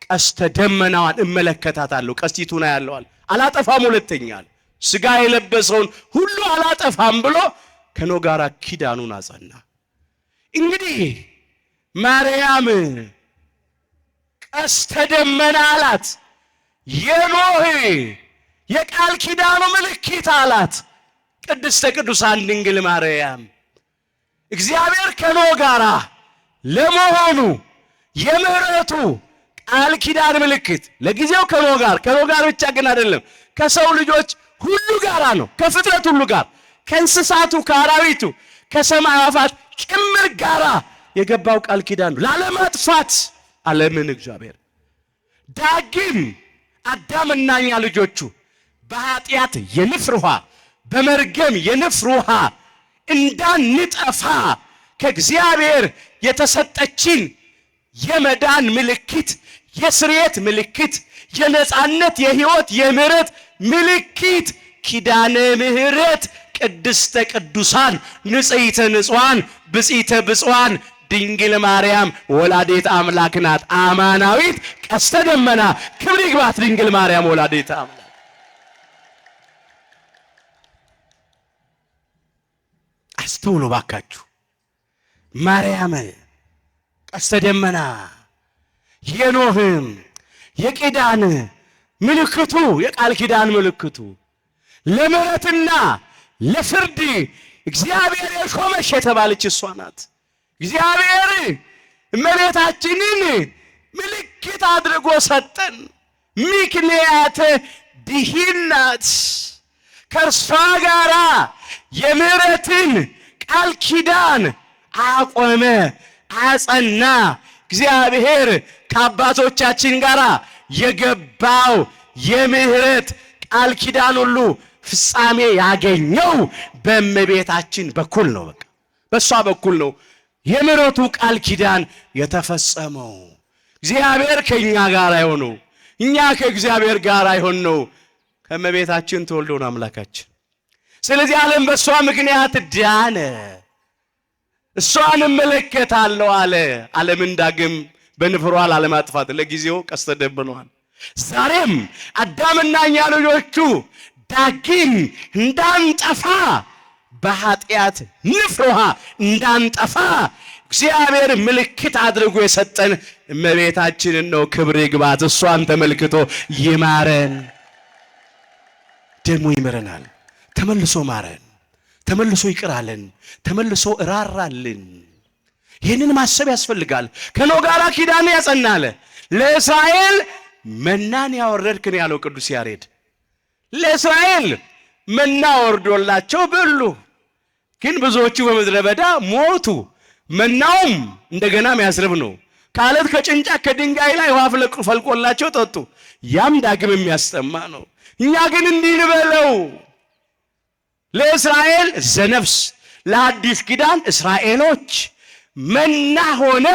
ቀስተ ደመናዋን እመለከታታለሁ ቀስቲቱና ያለዋል አላጠፋም ሁለተኛል ስጋ የለበሰውን ሁሉ አላጠፋም ብሎ ከኖህ ጋር ኪዳኑን አጸና እንግዲህ ማርያም ቀስተ ደመና አላት የኖህ የቃል ኪዳኑ ምልክት አላት ቅድስተ ቅዱሳን ድንግል ማርያም እግዚአብሔር ከኖህ ጋር ለመሆኑ የምሕረቱ ቃል ኪዳን ምልክት ለጊዜው ከኖህ ጋር ብቻ ግን አይደለም ከሰው ልጆች ሁሉ ጋር ነው ከፍጥረት ሁሉ ጋር ከእንስሳቱ ከአራዊቱ ከሰማይ አዕዋፋት ጭምር ጋር የገባው ቃል ኪዳን ላለማጥፋት ዓለምን እግዚአብሔር ዳግም አዳምና እኛ ልጆቹ በኃጢአት የንፍር ውሃ በመርገም የንፍር ውሃ እንዳንጠፋ ከእግዚአብሔር የተሰጠችን የመዳን ምልክት የስርየት ምልክት የነጻነት የሕይወት የምሕረት ምልክት ኪዳነ ምሕረት ቅድስተ ቅዱሳን ንጽሕተ ንጹሐን ብጽዕተ ብፁዓን ድንግል ማርያም ወላዲተ አምላክ ናት አማናዊት ቀስተ ደመና ክብር ይግባት ድንግል ማርያም ወላዲተ አምላክ አስተውሉ ባካችሁ ማርያም ቀስተ ደመና የኖህም የኪዳን ምልክቱ የቃል ኪዳን ምልክቱ ለምሕረትና ለፍርድ እግዚአብሔር የሾመሽ የተባለች እሷ ናት እግዚአብሔር እመቤታችንን ምልክት አድርጎ ሰጠን ምክንያት ድኅነት ከእርሷ ጋራ የምሕረትን ቃል ኪዳን አቆመ አጸና እግዚአብሔር ከአባቶቻችን ጋራ የገባው የምሕረት ቃል ኪዳን ሁሉ ፍጻሜ ያገኘው በእመቤታችን በኩል ነው በቃ በሷ በኩል ነው የምሕረቱ ቃል ኪዳን የተፈጸመው። እግዚአብሔር ከኛ ጋር አይሆኑ፣ እኛ ከእግዚአብሔር ጋር አይሆን ነው። ከመቤታችን ተወልዶን አምላካችን። ስለዚህ ዓለም በእሷ ምክንያት ዳነ። እሷን እመለከታለሁ አለ። ዓለምን ዳግም በንፍሯ ላለማጥፋት ለጊዜው ቀስተ ደብኗል። ዛሬም አዳምና እኛ ልጆቹ ዳግም እንዳንጠፋ በኃጢአት ንፍሯ እንዳንጠፋ እግዚአብሔር ምልክት አድርጎ የሰጠን እመቤታችንን ነው። ክብር ይግባት። እሷን ተመልክቶ ይማረን፣ ደግሞ ይምረናል። ተመልሶ ማረን፣ ተመልሶ ይቅራለን፣ ተመልሶ እራራልን። ይህንን ማሰብ ያስፈልጋል። ከኖህ ጋር ኪዳን ያጸናለ ለእስራኤል መናን ያወረድክን ያለው ቅዱስ ያሬድ ለእስራኤል መና ወርዶላቸው በሉ። ግን ብዙዎቹ በምድረ በዳ ሞቱ። መናውም እንደገና የሚያስርብ ነው። ከአለት ከጭንጫ ከድንጋይ ላይ ውሃ ፈልቆላቸው ጠጡ። ያም ዳግም የሚያስጠማ ነው። እኛ ግን እንዲህ እንበለው፣ ለእስራኤል ዘነፍስ ለአዲስ ኪዳን እስራኤሎች መና ሆነ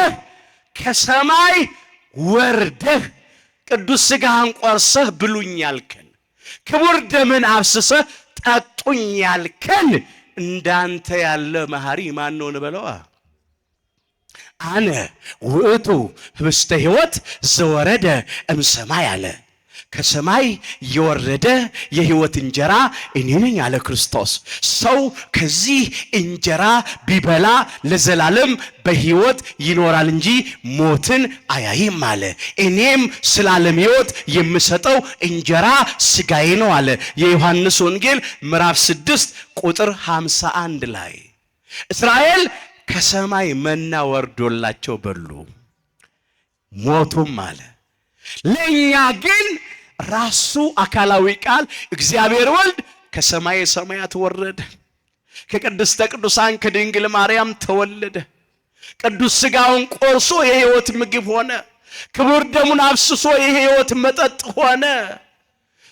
ከሰማይ ወርደህ ቅዱስ ሥጋህን ቆርሰህ ብሉኝ ያልከን፣ ክቡር ደምን አፍስሰህ ጠጡኝ ያልከን እንዳንተ ያለ መሐሪ ማን ነው እንበለዋ? አነ ውእቱ ህብስተ ሕይወት ዘወረደ እምሰማይ አለ። ከሰማይ የወረደ የሕይወት እንጀራ እኔ ነኝ አለ ክርስቶስ። ሰው ከዚህ እንጀራ ቢበላ ለዘላለም በሕይወት ይኖራል እንጂ ሞትን አያይም አለ። እኔም ስለ ዓለም ሕይወት የምሰጠው እንጀራ ሥጋዬ ነው አለ። የዮሐንስ ወንጌል ምዕራፍ 6 ቁጥር 51 ላይ እስራኤል ከሰማይ መና ወርዶላቸው በሉ ሞቱም አለ። ለእኛ ግን ራሱ አካላዊ ቃል እግዚአብሔር ወልድ ከሰማይ ሰማያት ወረደ፣ ከቅድስተ ቅዱሳን ከድንግል ማርያም ተወለደ፣ ቅዱስ ሥጋውን ቆርሶ የሕይወት ምግብ ሆነ፣ ክቡር ደሙን አፍስሶ የሕይወት መጠጥ ሆነ።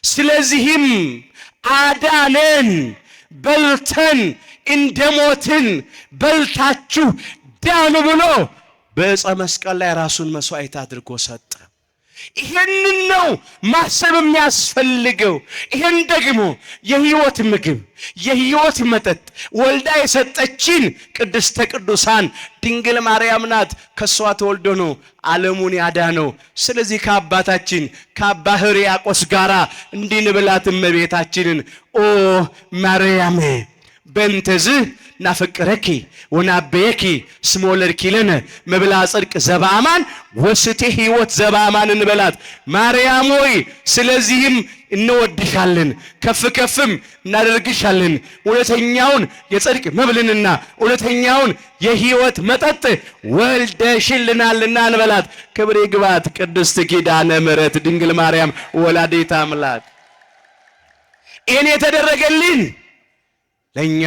ስለዚህም አዳነን። በልተን እንደሞትን በልታችሁ ዳኑ ብሎ በዕፀ መስቀል ላይ ራሱን መስዋዕት አድርጎ ሰጠ። ይሄንን ነው ማሰብ የሚያስፈልገው። ይሄን ደግሞ የሕይወት ምግብ የሕይወት መጠጥ ወልዳ የሰጠችን ቅድስተ ቅዱሳን ድንግል ማርያም ናት። ከሷ ተወልዶ ነው ዓለሙን ያዳነው። ስለዚህ ከአባታችን ከአባ ሕርያቆስ ጋራ እንዲህ እንበላት እመቤታችንን፣ ኦ ማርያም በእንተዝህ ናፈቅረኪ ወናበየኪ ስመ ወለድኪ ለነ መብላ ጽድቅ ዘበአማን ወስቴ ሕይወት ዘበአማን እንበላት። ማርያም ሆይ ስለዚህም እንወድሻለን፣ ከፍ ከፍም እናደርግሻለን። እውነተኛውን የጽድቅ መብልንና እውነተኛውን የሕይወት መጠጥ ወልደሽልናልና እንበላት። ክብር ይግባት ቅድስት ኪዳነ ምሕረት ድንግል ማርያም ወላዲተ አምላክ። ይህን የተደረገልን ለእኛ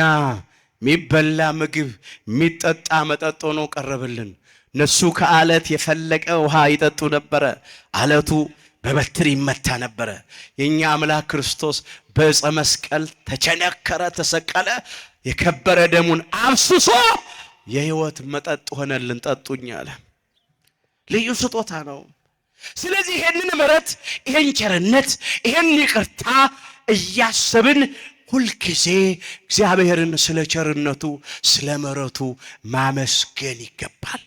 ሚበላ ምግብ ሚጠጣ መጠጥ ሆኖ ቀረበልን። እነሱ ከአለት የፈለቀ ውሃ ይጠጡ ነበረ። አለቱ በበትር ይመታ ነበረ። የኛ አምላክ ክርስቶስ በዕፀ መስቀል ተቸነከረ፣ ተሰቀለ፣ የከበረ ደሙን አፍስሶ የሕይወት መጠጥ ሆነልን። ጠጡኝ አለ። ልዩ ስጦታ ነው። ስለዚህ ይሄንን ምሕረት፣ ይሄን ቸርነት፣ ይሄን ይቅርታ እያሰብን ሁልጊዜ እግዚአብሔርን ስለ ቸርነቱ ስለ ምሕረቱ ማመስገን ይገባል።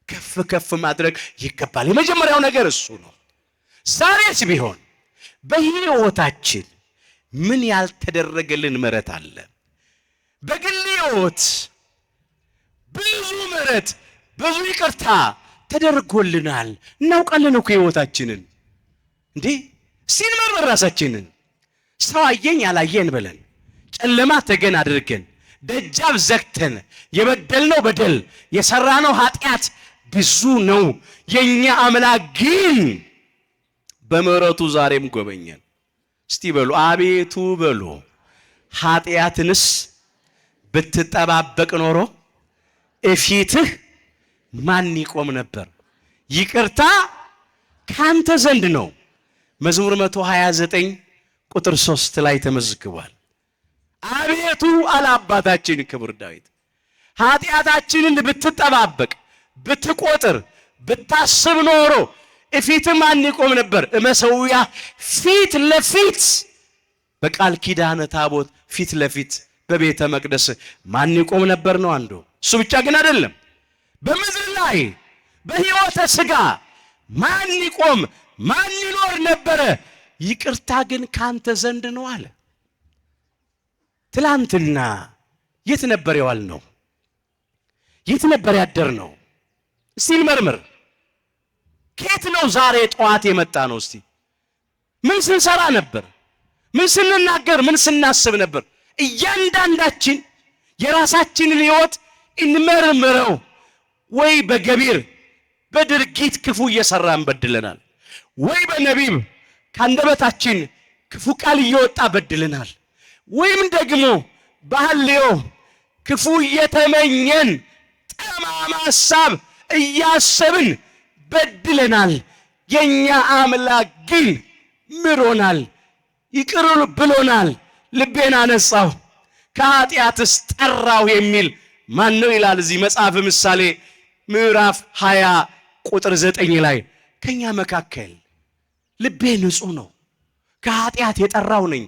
ከፍ ከፍ ማድረግ ይገባል። የመጀመሪያው ነገር እሱ ነው። ዛሬስ ቢሆን በሕይወታችን ምን ያልተደረገልን ምሕረት አለ? በግል ሕይወት ብዙ ምሕረት ብዙ ይቅርታ ተደርጎልናል። እናውቃለን እኮ ሕይወታችንን እንዴ ሲንመር ራሳችንን ሰው አየኝ ያላየን ብለን ጨለማ ተገን አድርገን ደጃፍ ዘግተን የበደልነው በደል የሰራነው ኃጢአት ብዙ ነው። የኛ አምላክ ግን በምሕረቱ ዛሬም ጎበኘን። እስቲ በሉ አቤቱ በሉ። ኃጢአትንስ ብትጠባበቅ ኖሮ እፊትህ ማን ይቆም ነበር? ይቅርታ ካንተ ዘንድ ነው። መዝሙር 129 ቁጥር 3 ላይ ተመዝግቧል። አቤቱ አለ አባታችን ክቡር ዳዊት፣ ኃጢአታችንን ብትጠባበቅ ብትቆጥር ብታስብ ኖሮ እፊት ማን ይቆም ነበር? መሠዊያ ፊት ለፊት በቃል ኪዳነ ታቦት ፊት ለፊት በቤተ መቅደስ ማን ይቆም ነበር ነው አንዱ። እሱ ብቻ ግን አይደለም። በምድር ላይ በሕይወተ ሥጋ ማን ይቆም ማን ይኖር ነበረ? ይቅርታ ግን ካንተ ዘንድ ነው አለ። ትላንትና የት ነበር የዋልነው? የት ነበር ያደርነው? እስቲ እንመርምር። ከየት ነው ዛሬ ጠዋት የመጣ ነው? እስቲ ምን ስንሰራ ነበር? ምን ስንናገር ምን ስናስብ ነበር? እያንዳንዳችን የራሳችንን ሕይወት እንመርምረው። ወይ በገቢር በድርጊት ክፉ እየሰራን በድለናል፣ ወይ በነቢብ ካንደበታችን ክፉ ቃል እየወጣ በድለናል፣ ወይም ደግሞ በሐልዮ ክፉ እየተመኘን ጠማማ ሐሳብ እያሰብን በድለናል። የኛ አምላክ ግን ምሮናል፣ ይቅር ብሎናል። ልቤን አነጻው ከኃጢአትስ ጠራው የሚል ማን ነው ይላል እዚህ መጽሐፍ ምሳሌ ምዕራፍ 20 ቁጥር 9 ላይ። ከኛ መካከል ልቤ ንጹህ ነው ከኃጢአት የጠራው ነኝ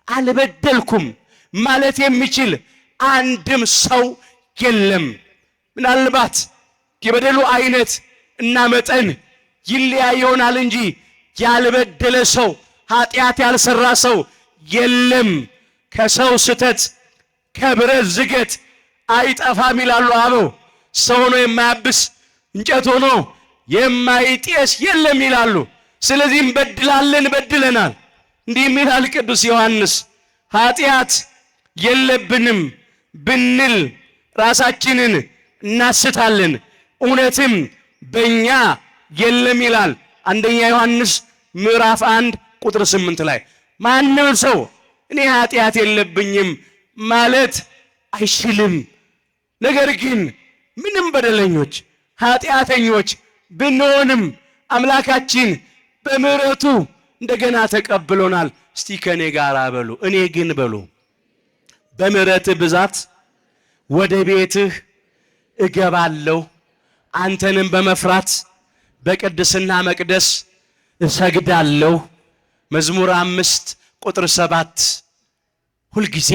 አልበደልኩም ማለት የሚችል አንድም ሰው የለም። ምናልባት የበደሉ አይነት እና መጠን ይለያይ ይሆናል እንጂ ያልበደለ ሰው ኃጢአት ያልሰራ ሰው የለም። ከሰው ስተት ከብረት ዝገት አይጠፋም ይላሉ አበው። ሰው ሆኖ የማያብስ እንጨት ሆኖ የማይጤስ የለም ይላሉ። ስለዚህም በድላለን በድለናል። እንዲህ ይላል ቅዱስ ዮሐንስ ኃጢአት የለብንም ብንል ራሳችንን እናስታለን፣ እውነትም በእኛ የለም ይላል አንደኛ ዮሐንስ ምዕራፍ 1 ቁጥር 8 ላይ። ማንም ሰው እኔ ኃጢአት የለብኝም ማለት አይችልም። ነገር ግን ምንም በደለኞች ኃጢአተኞች ብንሆንም አምላካችን በምሕረቱ እንደገና ተቀብሎናል። እስቲ ከኔ ጋር በሉ እኔ ግን በሉ በምሕረትህ ብዛት ወደ ቤትህ እገባለሁ፣ አንተንም በመፍራት በቅድስና መቅደስ እሰግዳለሁ። መዝሙር 5 ቁጥር 7። ሁልጊዜ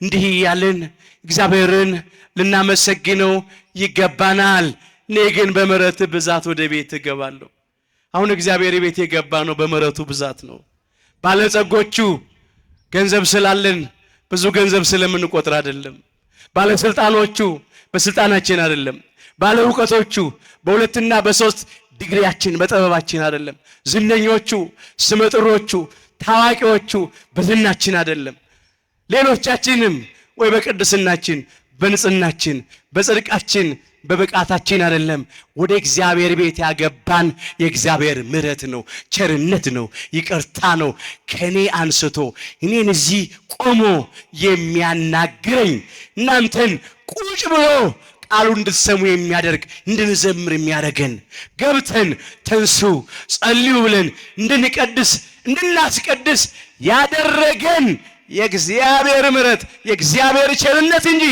እንዲህ ያልን እግዚአብሔርን ልናመሰግነው ይገባናል። እኔ ግን በምሕረትህ ብዛት ወደ ቤት እገባለሁ። አሁን እግዚአብሔር ቤት የገባ ነው በምሕረቱ ብዛት ነው። ባለጸጎቹ ገንዘብ ስላለን ብዙ ገንዘብ ስለምንቆጥር አይደለም። ባለስልጣኖቹ በስልጣናችን አይደለም። ባለ ዕውቀቶቹ በሁለትና በሶስት ዲግሪያችን በጥበባችን አይደለም። ዝነኞቹ ስመጥሮቹ ታዋቂዎቹ በዝናችን አይደለም። ሌሎቻችንም ወይ በቅድስናችን በንጽህናችን በጽድቃችን በብቃታችን አይደለም። ወደ እግዚአብሔር ቤት ያገባን የእግዚአብሔር ምሕረት ነው፣ ቸርነት ነው፣ ይቅርታ ነው። ከኔ አንስቶ እኔን እዚህ ቆሞ የሚያናግረኝ እናንተን ቁጭ ብሎ ቃሉ እንድትሰሙ የሚያደርግ እንድንዘምር የሚያደርገን ገብተን ተንሱ ጸልዩ ብለን እንድንቀድስ እንድናስቀድስ ያደረገን የእግዚአብሔር ምሕረት የእግዚአብሔር ቸርነት እንጂ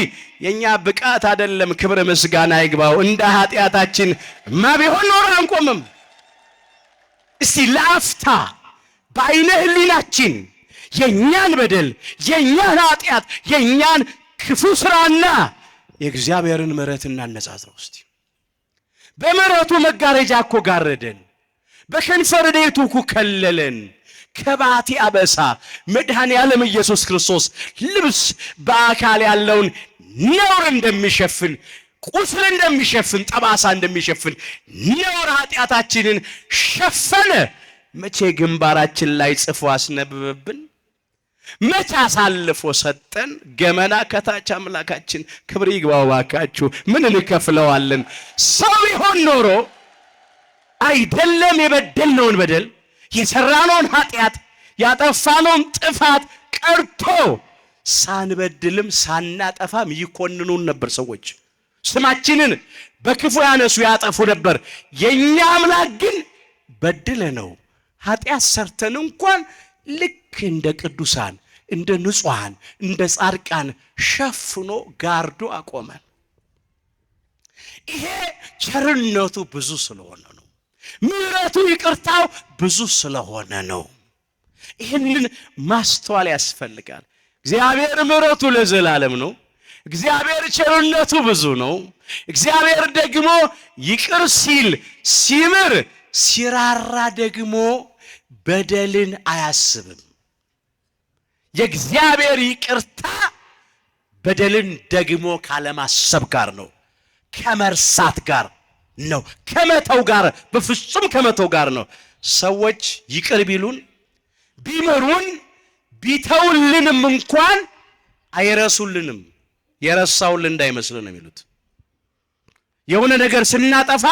የኛ ብቃት አይደለም። ክብር ምስጋና ይግባው። እንደ ኃጢአታችን ቢሆን ኖሮ አንቆምም። እስቲ ለአፍታ በዓይነ ሕሊናችን የኛን በደል የኛን ኃጢአት የኛን ክፉ ስራና የእግዚአብሔርን ምሕረት እናነጻጽረው። እስቲ በምሕረቱ መጋረጃ እኮ ጋረደን፣ በከንፈር ሬቱ እኮ ከለለን። ከባቲ አበሳ መድኃኔ ዓለም ኢየሱስ ክርስቶስ ልብስ በአካል ያለውን ነውር እንደሚሸፍን ቁስል እንደሚሸፍን ጠባሳ እንደሚሸፍን ነውር ኃጢአታችንን ሸፈነ። መቼ ግንባራችን ላይ ጽፎ አስነበበብን? መቼ አሳልፎ ሰጠን? ገመና ከታች አምላካችን ክብር ይግባው። ባካችሁ ምን እንከፍለዋለን? ሰው ቢሆን ኖሮ አይደለም የበደልነውን በደል የሰራነውን ኃጢአት ያጠፋነውን ጥፋት ቀርቶ ሳንበድልም ሳናጠፋም ይኮንኑን ነበር። ሰዎች ስማችንን በክፉ ያነሱ ያጠፉ ነበር። የኛ አምላክ ግን በድለነው ኃጢአት ሰርተን እንኳን ልክ እንደ ቅዱሳን እንደ ንጹሃን እንደ ጻድቃን ሸፍኖ ጋርዶ አቆመን። ይሄ ቸርነቱ ብዙ ስለሆነ ነው። ምሕረቱ ይቅርታው ብዙ ስለሆነ ነው። ይህንን ማስተዋል ያስፈልጋል። እግዚአብሔር ምሕረቱ ለዘላለም ነው። እግዚአብሔር ቸርነቱ ብዙ ነው። እግዚአብሔር ደግሞ ይቅር ሲል ሲምር ሲራራ ደግሞ በደልን አያስብም። የእግዚአብሔር ይቅርታ በደልን ደግሞ ካለማሰብ ጋር ነው፣ ከመርሳት ጋር ነው፣ ከመተው ጋር፣ በፍጹም ከመተው ጋር ነው። ሰዎች ይቅር ቢሉን ቢምሩን ቢተውልንም እንኳን አይረሱልንም። የረሳውልን እንዳይመስልን ነው የሚሉት። የሆነ ነገር ስናጠፋ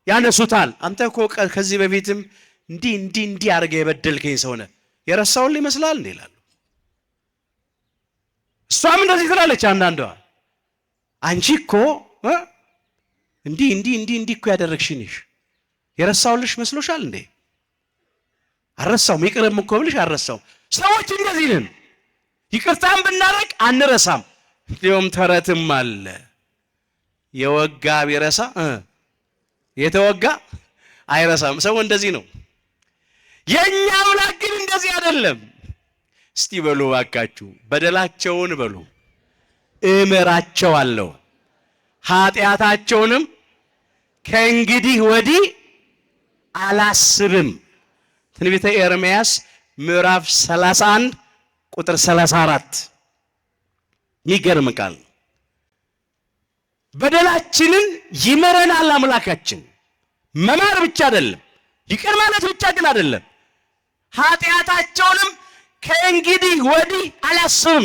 ያነሱታል። አንተ እኮ ከዚህ በፊትም እንዲህ አድርገ የበደልከኝ ሰው ነህ፣ የረሳውልን ይመስላል እንዴ ይላሉ። እሷም እንደዚህ ትላለች አንዳንዷ፣ አንቺ እኮ እንዲህ እኮ ያደረግሽንሽ የረሳውልሽ መስሎሻል እንዴ? አልረሳውም። ይቅርም እኮ ብልሽ አልረሳውም። ሰዎች እንደዚህ ነን። ይቅርታም ብናረግ አንረሳም። እንዲሁም ተረትም አለ፣ የወጋ ቢረሳ የተወጋ አይረሳም። ሰው እንደዚህ ነው። የኛ አምላክ ግን እንደዚህ አይደለም። እስቲ በሉ ባካችሁ፣ በደላቸውን በሉ እምራቸዋለሁ፣ ኃጢአታቸውንም ከእንግዲህ ወዲህ አላስብም። ትንቢተ ኤርምያስ ምዕራፍ 31 ቁጥር 34 ይገርም ቃል። በደላችንን ይመረናል አምላካችን። መማር ብቻ አይደለም፣ ይቅር ማለት ብቻ ግን አይደለም። ኃጢአታቸውንም ከእንግዲህ ወዲህ አላስብም፣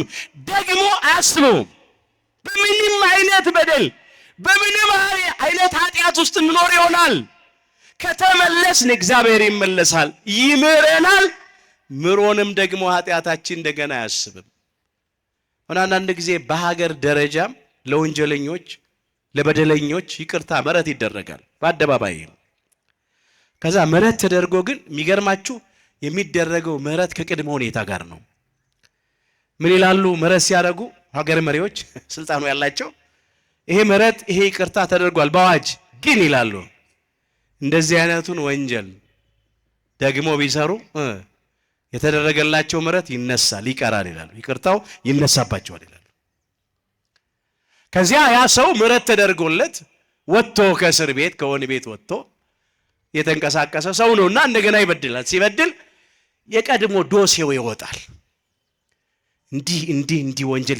ደግሞ አያስበውም። በምንም አይነት በደል በምንም አይነት ኃጢአት ውስጥ እንኖር ይሆናል፣ ከተመለስን እግዚአብሔር ይመለሳል፣ ይምረናል። ምሮንም ደግሞ ኃጢአታችን እንደገና አያስብም። አንዳንድ ጊዜ በሀገር ደረጃም ለወንጀለኞች ለበደለኞች ይቅርታ ምሕረት ይደረጋል በአደባባይ። ከዛ ምሕረት ተደርጎ ግን የሚገርማችሁ የሚደረገው ምሕረት ከቅድመ ሁኔታ ጋር ነው። ምን ይላሉ? ምሕረት ሲያደርጉ ሀገር መሪዎች ስልጣኑ ያላቸው ይሄ ምሕረት ይሄ ይቅርታ ተደርጓል በአዋጅ ግን ይላሉ እንደዚህ አይነቱን ወንጀል ደግሞ ቢሰሩ የተደረገላቸው ምሕረት ይነሳል ይቀራል ይላሉ። ይቅርታው ይነሳባቸዋል ይላሉ። ከዚያ ያ ሰው ምሕረት ተደርጎለት ወጥቶ ከእስር ቤት ከወህኒ ቤት ወጥቶ የተንቀሳቀሰ ሰው ነውና እንደገና ይበድላል። ሲበድል የቀድሞ ዶሴው ይወጣል። እንዲህ ወንጀል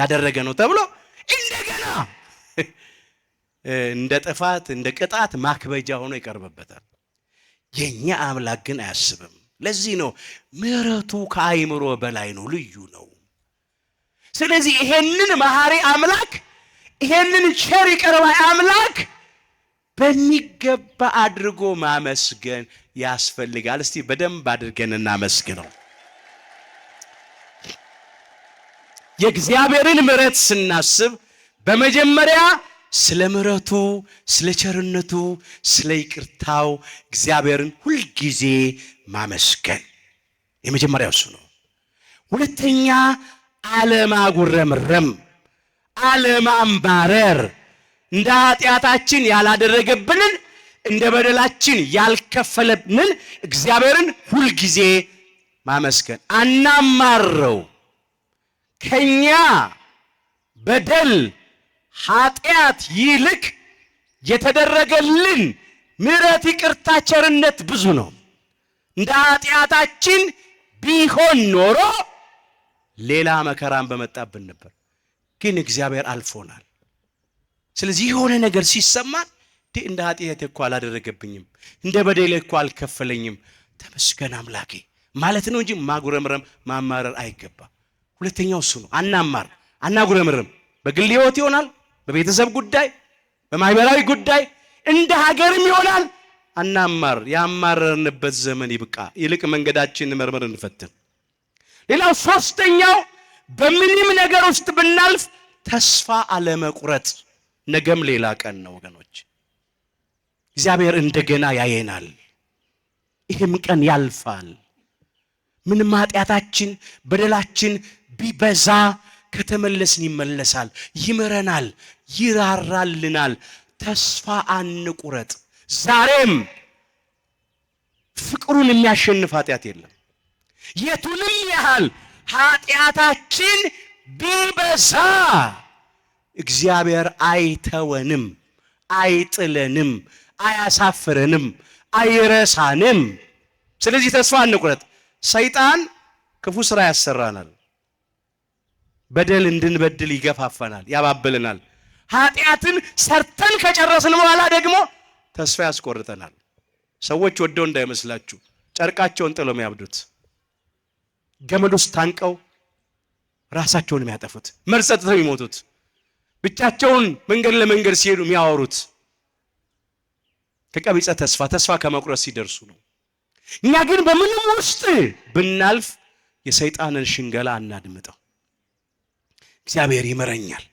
ያደረገ ነው ተብሎ እንደገና እንደ ጥፋት እንደ ቅጣት ማክበጃ ሆኖ ይቀርብበታል። የኛ አምላክ ግን አያስብም። ለዚህ ነው ምሕረቱ ከአይምሮ በላይ ነው፣ ልዩ ነው። ስለዚህ ይሄንን መሐሪ አምላክ ይሄንን ቸር ይቅር ባይ አምላክ በሚገባ አድርጎ ማመስገን ያስፈልጋል። እስቲ በደንብ አድርገን እናመስግነው። የእግዚአብሔርን ምሕረት ስናስብ በመጀመሪያ ስለ ምሕረቱ፣ ስለ ቸርነቱ፣ ስለ ይቅርታው እግዚአብሔርን ሁልጊዜ ማመስገን የመጀመሪያው እሱ ነው። ሁለተኛ አለማጉረምረም፣ አለማንባረር፣ እንደ ኃጢአታችን ያላደረገብንን እንደ በደላችን ያልከፈለብንን እግዚአብሔርን ሁልጊዜ ማመስገን። አናማረው። ከኛ በደል ኃጢአት ይልቅ የተደረገልን ምሕረት፣ ይቅርታ፣ ቸርነት ብዙ ነው። እንደ ኃጢአታችን ቢሆን ኖሮ ሌላ መከራን በመጣብን ነበር። ግን እግዚአብሔር አልፎናል። ስለዚህ የሆነ ነገር ሲሰማን እንደ ኃጢአት እኮ አላደረገብኝም፣ እንደ በደሌ እኮ አልከፈለኝም፣ ተመስገን አምላኬ ማለት ነው እንጂ ማጉረምረም ማማረር አይገባ። ሁለተኛው እሱ ነው። አናጉረምረም። በግል ሕይወት ይሆናል፣ በቤተሰብ ጉዳይ፣ በማህበራዊ ጉዳይ፣ እንደ ሀገርም ይሆናል። አናማር። ያማረርንበት ዘመን ይብቃ። ይልቅ መንገዳችንን መርመር እንፈትን። ሌላው ሶስተኛው በምንም ነገር ውስጥ ብናልፍ ተስፋ አለመቁረጥ። ነገም ሌላ ቀን ነው ወገኖች። እግዚአብሔር እንደገና ያየናል። ይህም ቀን ያልፋል። ምንም ኃጢአታችን በደላችን ቢበዛ ከተመለስን ይመለሳል፣ ይምረናል። ይራራልናል። ተስፋ አንቁረጥ። ዛሬም ፍቅሩን የሚያሸንፍ ኃጢአት የለም። የቱንም ያህል ኃጢአታችን ቢበዛ እግዚአብሔር አይተወንም፣ አይጥለንም፣ አያሳፍረንም፣ አይረሳንም። ስለዚህ ተስፋ አንቁረጥ። ሰይጣን ክፉ ስራ ያሰራናል፣ በደል እንድንበድል ይገፋፋናል፣ ያባብለናል። ኃጢአትን ሰርተን ከጨረስን በኋላ ደግሞ ተስፋ ያስቆርጠናል። ሰዎች ወደው እንዳይመስላችሁ ጨርቃቸውን ጥለው የሚያብዱት፣ ገመድ ውስጥ ታንቀው ራሳቸውን የሚያጠፉት፣ መርጸጥተው የሚሞቱት፣ ብቻቸውን መንገድ ለመንገድ ሲሄዱ የሚያወሩት ከቀቢጸ ተስፋ ከመቁረጥ ሲደርሱ ነው። እኛ ግን በምንም ውስጥ ብናልፍ የሰይጣንን ሽንገላ አናድምጠው። እግዚአብሔር ይመረኛል፣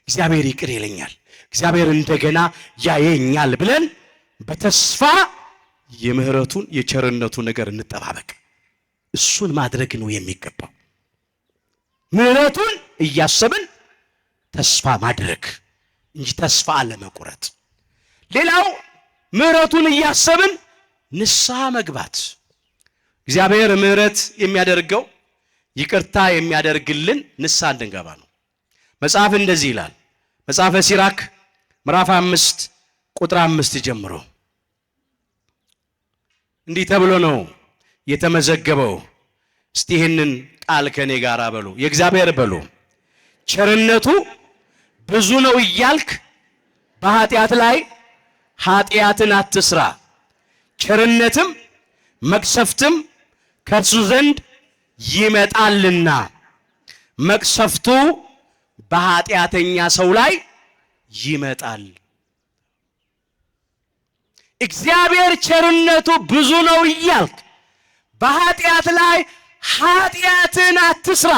እግዚአብሔር ይቅር ይለኛል፣ እግዚአብሔር እንደገና ያየኛል ብለን በተስፋ የምህረቱን የቸርነቱን ነገር እንጠባበቅ። እሱን ማድረግ ነው የሚገባው። ምህረቱን እያሰብን ተስፋ ማድረግ እንጂ ተስፋ አለመቁረጥ። ሌላው ምህረቱን እያሰብን ንስሐ መግባት። እግዚአብሔር ምህረት የሚያደርገው ይቅርታ የሚያደርግልን ንስሐ እንድንገባ ነው። መጽሐፍ እንደዚህ ይላል። መጽሐፈ ሲራክ ምዕራፍ 5 ቁጥር 5 ጀምሮ እንዲህ ተብሎ ነው የተመዘገበው። እስቲ ይህንን ቃል ከኔ ጋር በሉ፣ የእግዚአብሔር በሉ። ቸርነቱ ብዙ ነው እያልክ በኃጢአት ላይ ኃጢአትን አትስራ፣ ቸርነትም መቅሰፍትም ከእርሱ ዘንድ ይመጣልና መቅሰፍቱ በኃጢአተኛ ሰው ላይ ይመጣል። እግዚአብሔር ቸርነቱ ብዙ ነው እያልክ በኃጢአት ላይ ኃጢአትን አትስራ።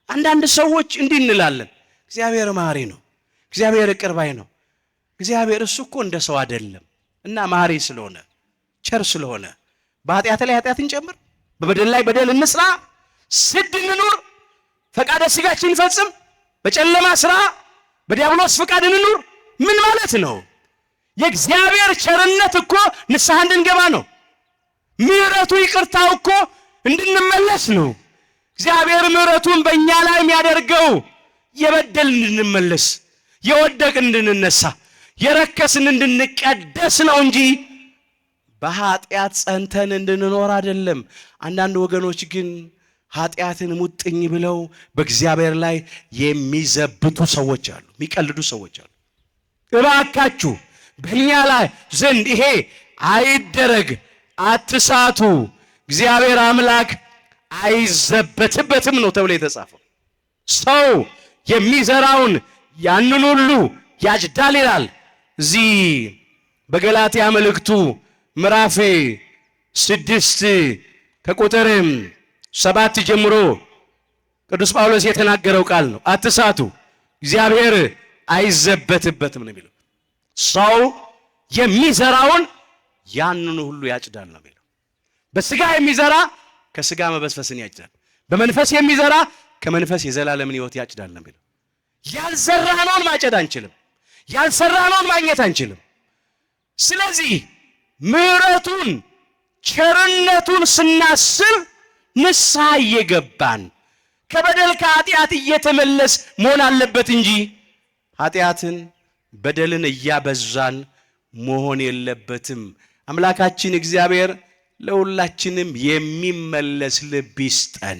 አንዳንድ ሰዎች እንዲህ እንላለን፣ እግዚአብሔር መሐሪ ነው፣ እግዚአብሔር ይቅር ባይ ነው። እግዚአብሔር እሱ እኮ እንደ ሰው አይደለም እና መሐሪ ስለሆነ ቸር ስለሆነ በኃጢአት ላይ ኃጢአትን ጨምር፣ በበደል ላይ በደል እንስራ፣ ስድ እንኑር፣ ፈቃደ ሥጋችን እንፈጽም፣ በጨለማ ስራ በዲያብሎስ ፈቃድ እንኑር። ምን ማለት ነው? የእግዚአብሔር ቸርነት እኮ ንስሐ እንድንገባ ነው። ምህረቱ ይቅርታው እኮ እንድንመለስ ነው። እግዚአብሔር ምህረቱን በእኛ ላይ የሚያደርገው የበደል እንድንመለስ፣ የወደቅ እንድንነሳ፣ የረከስን እንድንቀደስ ነው እንጂ በኃጢአት ጸንተን እንድንኖር አይደለም። አንዳንድ ወገኖች ግን ኃጢአትን ሙጥኝ ብለው በእግዚአብሔር ላይ የሚዘብቱ ሰዎች አሉ፣ የሚቀልዱ ሰዎች አሉ። እባካችሁ በእኛ ላይ ዘንድ ይሄ አይደረግ፣ አትሳቱ፣ እግዚአብሔር አምላክ አይዘበትበትም ነው ተብሎ የተጻፈው። ሰው የሚዘራውን ያንን ሁሉ ያጭዳል ይላል። እዚህ በገላትያ መልእክቱ ምዕራፍ 6 ከቁጥር 7 ጀምሮ ቅዱስ ጳውሎስ የተናገረው ቃል ነው። አትሳቱ፣ እግዚአብሔር አይዘበትበትም ነው የሚለው። ሰው የሚዘራውን ያንን ሁሉ ያጭዳል ነው የሚለው። በስጋ የሚዘራ ከስጋ መበስበስን ያጭዳል፣ በመንፈስ የሚዘራ ከመንፈስ የዘላለምን ሕይወት ያጭዳል ነው የሚለው። ያልዘራነውን ማጨድ አንችልም፣ ያልሰራነውን ማግኘት አንችልም። ስለዚህ ምህረቱን ቸርነቱን ስናስብ ንስሐ እየገባን ከበደል ከኃጢአት እየተመለስ መሆን አለበት እንጂ ኃጢአትን በደልን እያበዛን መሆን የለበትም። አምላካችን እግዚአብሔር ለሁላችንም የሚመለስ ልብ ይስጠን።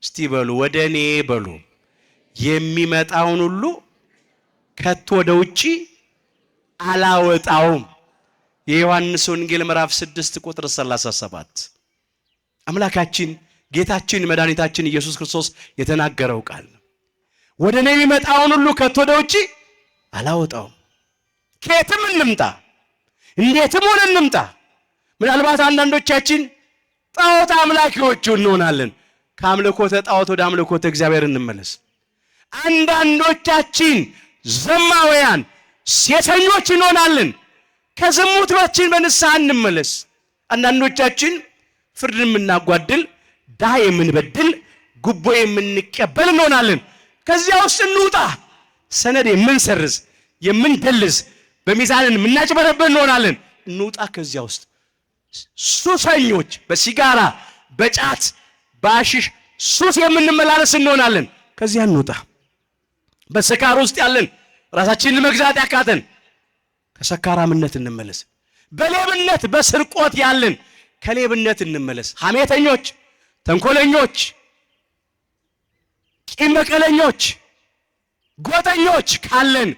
እስቲ በሉ ወደ እኔ በሉ፣ የሚመጣውን ሁሉ ከቶ ወደ ውጪ አላወጣውም። የዮሐንስ ወንጌል ምዕራፍ 6 ቁጥር 37 አምላካችን ጌታችን መድኃኒታችን ኢየሱስ ክርስቶስ የተናገረው ቃል ነው። ወደ እኔ የሚመጣውን ሁሉ ከቶ ወደ ውጪ አላወጣውም። ከየትም እንምጣ፣ እንዴትም ሆነ እንምጣ። ምናልባት አንዳንዶቻችን ጣዖት አምላኪዎቹ እንሆናለን። ከአምልኮተ ጣዖት ወደ አምልኮተ እግዚአብሔር እንመለስ። አንዳንዶቻችን ዘማውያን ሴተኞች እንሆናለን። ከዝሙታችን በንስሐ እንመለስ። አንዳንዶቻችን ፍርድ የምናጓድል፣ ድሃ የምንበድል፣ ጉቦ የምንቀበል እንሆናለን። ከዚያ ውስጥ እንውጣ። ሰነድ የምንሰርዝ የምንደልዝ በሚዛንን የምናጭበረብር እንሆናለን። እንውጣ ከዚያ ውስጥ። ሱሰኞች በሲጋራ በጫት በአሽሽ ሱስ የምንመላለስ እንሆናለን። ከዚያ እንውጣ። በስካር ውስጥ ያለን ራሳችንን መግዛት ያቃተን ከሰካራምነት እንመለስ። በሌብነት በስርቆት ያለን ከሌብነት እንመለስ። ሐሜተኞች፣ ተንኮለኞች፣ ቂም በቀለኞች፣ ጎጠኞች ካለን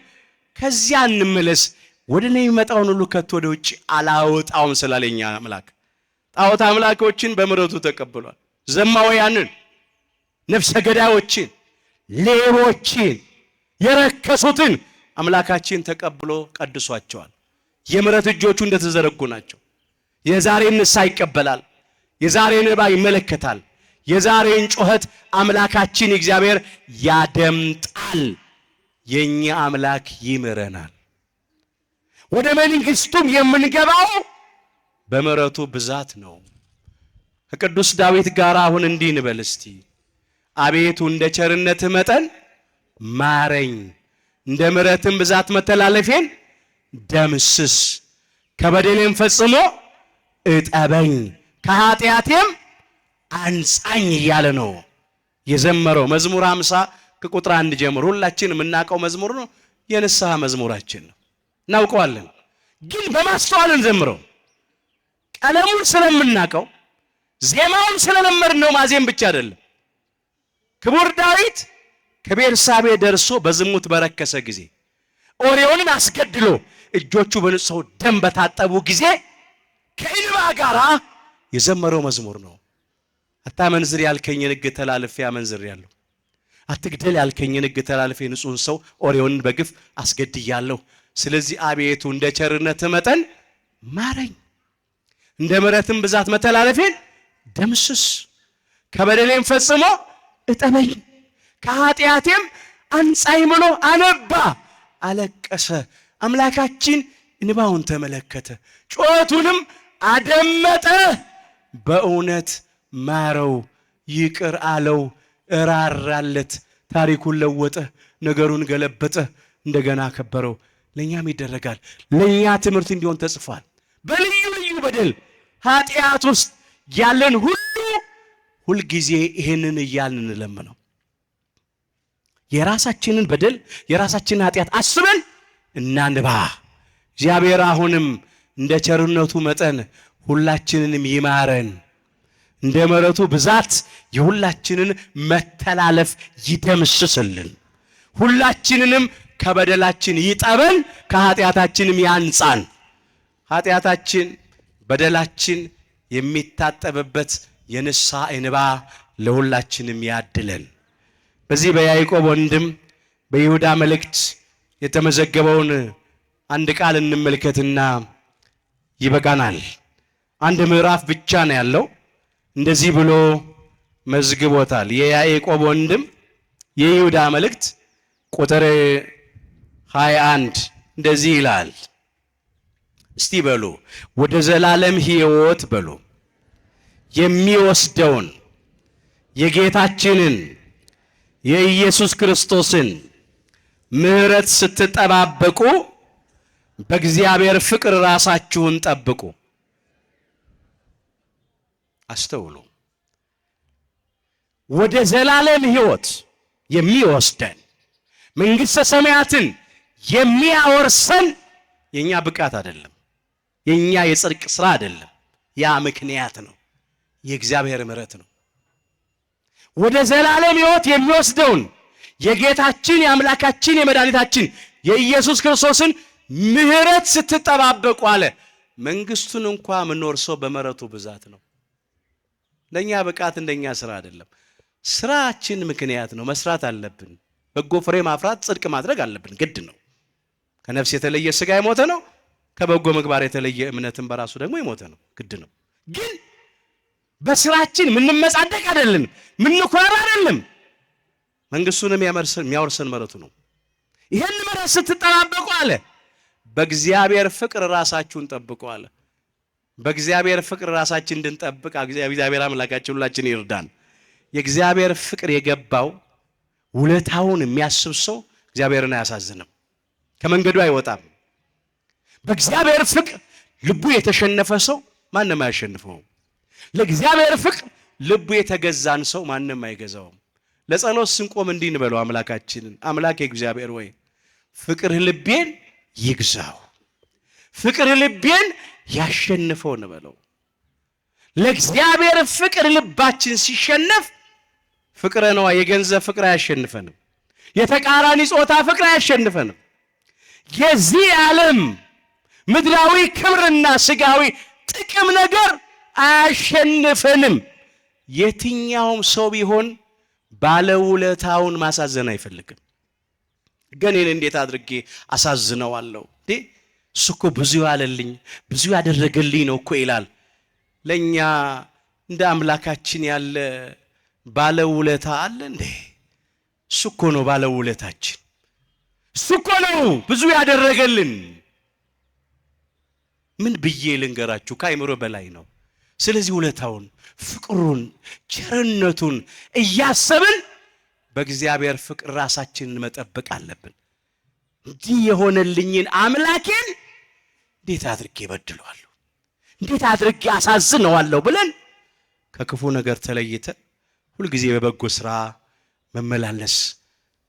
ከዚያ እንመለስ። ወደ እኔ የሚመጣውን ሁሉ ከቶ ወደ ውጭ አላወጣውም ስላለኛ አምላክ ጣዖት አምላኮችን በምሕረቱ ተቀብሏል። ዘማውያንን፣ ነፍሰ ገዳዮችን፣ ሌቦችን፣ የረከሱትን አምላካችን ተቀብሎ ቀድሷቸዋል። የምሕረት እጆቹ እንደተዘረጉ ናቸው። የዛሬን ንስሐ ይቀበላል። የዛሬን እንባ ይመለከታል። የዛሬን ጩኸት አምላካችን እግዚአብሔር ያደምጣል። የኛ አምላክ ይምረናል። ወደ መንግስቱም የምንገባው በምሕረቱ ብዛት ነው። ከቅዱስ ዳዊት ጋር አሁን እንዲህ እንበል እስቲ። አቤቱ እንደ ቸርነትህ መጠን ማረኝ፣ እንደ ምሕረትም ብዛት መተላለፌን ደምስስ፣ ከበደሌም ፈጽሞ እጠበኝ፣ ከኃጢአቴም አንጻኝ እያለ ነው የዘመረው። መዝሙር 50 ከቁጥር 1 ጀምሮ ሁላችን የምናውቀው መዝሙር ነው። የንስሐ መዝሙራችን ነው፣ እናውቀዋለን። ግን በማስተዋል እንዘምረው። ቀለሙን ስለምናውቀው ዜማውን ስለለመድነው ማዜም ብቻ አይደለም። ክቡር ዳዊት ከቤርሳቤ ደርሶ በዝሙት በረከሰ ጊዜ ኦርዮንን አስገድሎ እጆቹ በንጹሕ ደም በታጠቡ ጊዜ ከእንባ ጋር የዘመረው መዝሙር ነው። አታመንዝር ያልከኝን ሕግ ተላልፌ አመንዝሬአለሁ። አትግደል ያልከኝን ሕግ ተላልፌ ንጹሕን ሰው ኦርዮንን በግፍ አስገድያለሁ። ስለዚህ አቤቱ እንደ ቸርነትህ መጠን ማረኝ፣ እንደ ምሕረትም ብዛት መተላለፌን ደምስስ፣ ከበደሌም ፈጽሞ እጠበኝ፣ ከኃጢአቴም አንጻኝ ብሎ አነባ፣ አለቀሰ። አምላካችን እንባውን ተመለከተ፣ ጩኸቱንም አደመጠ። በእውነት ማረው፣ ይቅር አለው፣ እራራለት፣ ታሪኩን ለወጠ፣ ነገሩን ገለበጠ፣ እንደገና ከበረው። ለኛም ይደረጋል። ለኛ ትምህርት እንዲሆን ተጽፏል። በልዩ ልዩ በደል ኃጢአት ውስጥ ያለን ሁል ጊዜ ይሄንን እያልን እንለምነው። የራሳችንን በደል የራሳችንን ኃጢአት አስበን እናንባ። እግዚአብሔር አሁንም እንደ ቸርነቱ መጠን ሁላችንንም ይማረን፣ እንደ ምሕረቱ ብዛት የሁላችንን መተላለፍ ይደምስስልን፣ ሁላችንንም ከበደላችን ይጠበን፣ ከኃጢአታችንም ያንጻን። ኃጢአታችን በደላችን የሚታጠብበት የንስሐ እንባ ለሁላችንም ያድለን። በዚህ በያዕቆብ ወንድም በይሁዳ መልእክት የተመዘገበውን አንድ ቃል እንመልከትና ይበቃናል። አንድ ምዕራፍ ብቻ ነው ያለው። እንደዚህ ብሎ መዝግቦታል። የያዕቆብ ወንድም የይሁዳ መልእክት ቁጥር 21 እንደዚህ ይላል። እስቲ በሉ ወደ ዘላለም ሕይወት በሉ የሚወስደውን የጌታችንን የኢየሱስ ክርስቶስን ምሕረት ስትጠባበቁ በእግዚአብሔር ፍቅር ራሳችሁን ጠብቁ። አስተውሉ። ወደ ዘላለም ሕይወት የሚወስደን መንግሥተ ሰማያትን የሚያወርሰን የኛ ብቃት አይደለም፣ የኛ የጽድቅ ሥራ አይደለም። ያ ምክንያት ነው፣ የእግዚአብሔር ምሕረት ነው። ወደ ዘላለም ሕይወት የሚወስደውን የጌታችን የአምላካችን የመድኃኒታችን የኢየሱስ ክርስቶስን ምሕረት ስትጠባበቁ አለ። መንግሥቱን እንኳ የምንወርሰው በምሕረቱ ብዛት ነው። ለኛ ብቃት እንደኛ ሥራ አይደለም። ሥራችን ምክንያት ነው። መስራት አለብን። በጎ ፍሬ ማፍራት፣ ጽድቅ ማድረግ አለብን፣ ግድ ነው። ከነፍስ የተለየ ሥጋ የሞተ ነው። ከበጎ ምግባር የተለየ እምነትን በራሱ ደግሞ የሞተ ነው፣ ግድ ነው። ግን በሥራችን ምንመጻደቅ አይደለም፣ ምንኮራ አይደለም። መንግሥቱንም የሚያወርሰን ምሕረቱ ነው። ይህን ምሕረት ስትጠባበቁ አለ በእግዚአብሔር ፍቅር ራሳችሁን ጠብቁ አለ። በእግዚአብሔር ፍቅር ራሳችን እንድንጠብቅ እግዚአብሔር አምላካችን ሁላችን ይርዳን። የእግዚአብሔር ፍቅር የገባው ውለታውን የሚያስብ ሰው እግዚአብሔርን አያሳዝንም፣ ከመንገዱ አይወጣም። በእግዚአብሔር ፍቅር ልቡ የተሸነፈ ሰው ማንም አያሸንፈውም። ለእግዚአብሔር ፍቅር ልቡ የተገዛን ሰው ማንም አይገዛውም። ለጸሎት ስንቆም እንዲህ እንበለው አምላካችንን፣ አምላክ እግዚአብሔር ወይ ፍቅር ልቤን ይግዛው፣ ፍቅር ልቤን ያሸንፈው እንበለው። ለእግዚአብሔር ፍቅር ልባችን ሲሸነፍ ፍቅር ነው። የገንዘብ ፍቅር አያሸንፈንም። የተቃራኒ ጾታ ፍቅር አያሸንፈንም። የዚህ ዓለም ምድራዊ ክብርና ስጋዊ ጥቅም ነገር አያሸንፈንም። የትኛውም ሰው ቢሆን ባለውለታውን ማሳዘን አይፈልግም። ግን እኔ እንዴት አድርጌ አሳዝነዋለሁ? እሱ እኮ ብዙ ያለልኝ ብዙ ያደረገልኝ ነው እኮ ይላል። ለኛ እንደ አምላካችን ያለ ባለውለታ አለ እንዴ? እሱ እኮ ነው ባለውለታችን። እሱ እኮ ነው ብዙ ያደረገልን። ምን ብዬ ልንገራችሁ? ከአይምሮ በላይ ነው። ስለዚህ ውለታውን፣ ፍቅሩን፣ ቸርነቱን እያሰብን በእግዚአብሔር ፍቅር ራሳችንን መጠበቅ አለብን። እንዲህ የሆነልኝን አምላኬን እንዴት አድርጌ በድለዋለሁ፣ እንዴት አድርጌ አሳዝነዋለሁ ብለን ከክፉ ነገር ተለይተን ሁልጊዜ በበጎ ሥራ መመላለስ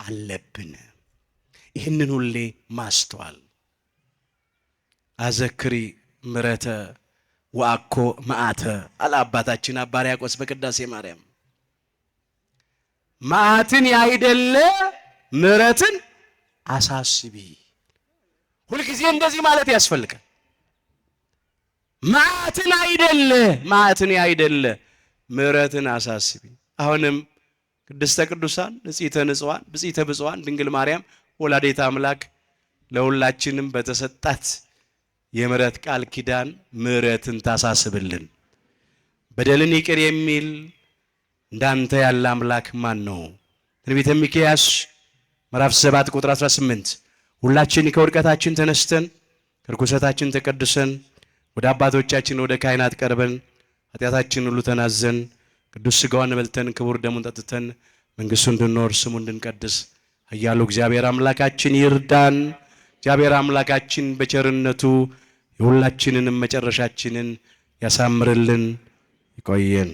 አለብን። ይህንን ሁሌ ማስተዋል። አዘክሪ ምሕረተ ወአኮ መዓተ አለ አባታችን አባ ሕርያቆስ በቅዳሴ ማርያም። መዓትን ያይደለ ምሕረትን አሳስቢ። ሁልጊዜ እንደዚህ ማለት ያስፈልጋል። መዓትን ያይደለ ምሕረትን አሳስቢ። አሁንም ቅድስተ ቅዱሳን ንጽሕተ ንጹሐን ብጽዕተ ብፁዓን ድንግል ማርያም ወላዲተ አምላክ ለሁላችንም በተሰጣት የምሕረት ቃል ኪዳን ምሕረትን ታሳስብልን። በደልን ይቅር የሚል እንዳንተ ያለ አምላክ ማን ነው? ትንቢተ ሚክያስ ምዕራፍ 7 ቁጥር 18 ሁላችን ከውድቀታችን ተነስተን ከርኩሰታችን ተቀድሰን ወደ አባቶቻችን ወደ ካህናት ቀርበን ኃጢአታችን ሁሉ ተናዘን ቅዱስ ሥጋውን በልተን ክቡር ደሙን ጠጥተን መንግሥቱን እንድንወርስ ስሙን እንድንቀድስ ኃያሉ እግዚአብሔር አምላካችን ይርዳን። እግዚአብሔር አምላካችን በቸርነቱ የሁላችንንም መጨረሻችንን ያሳምርልን። ይቆየን።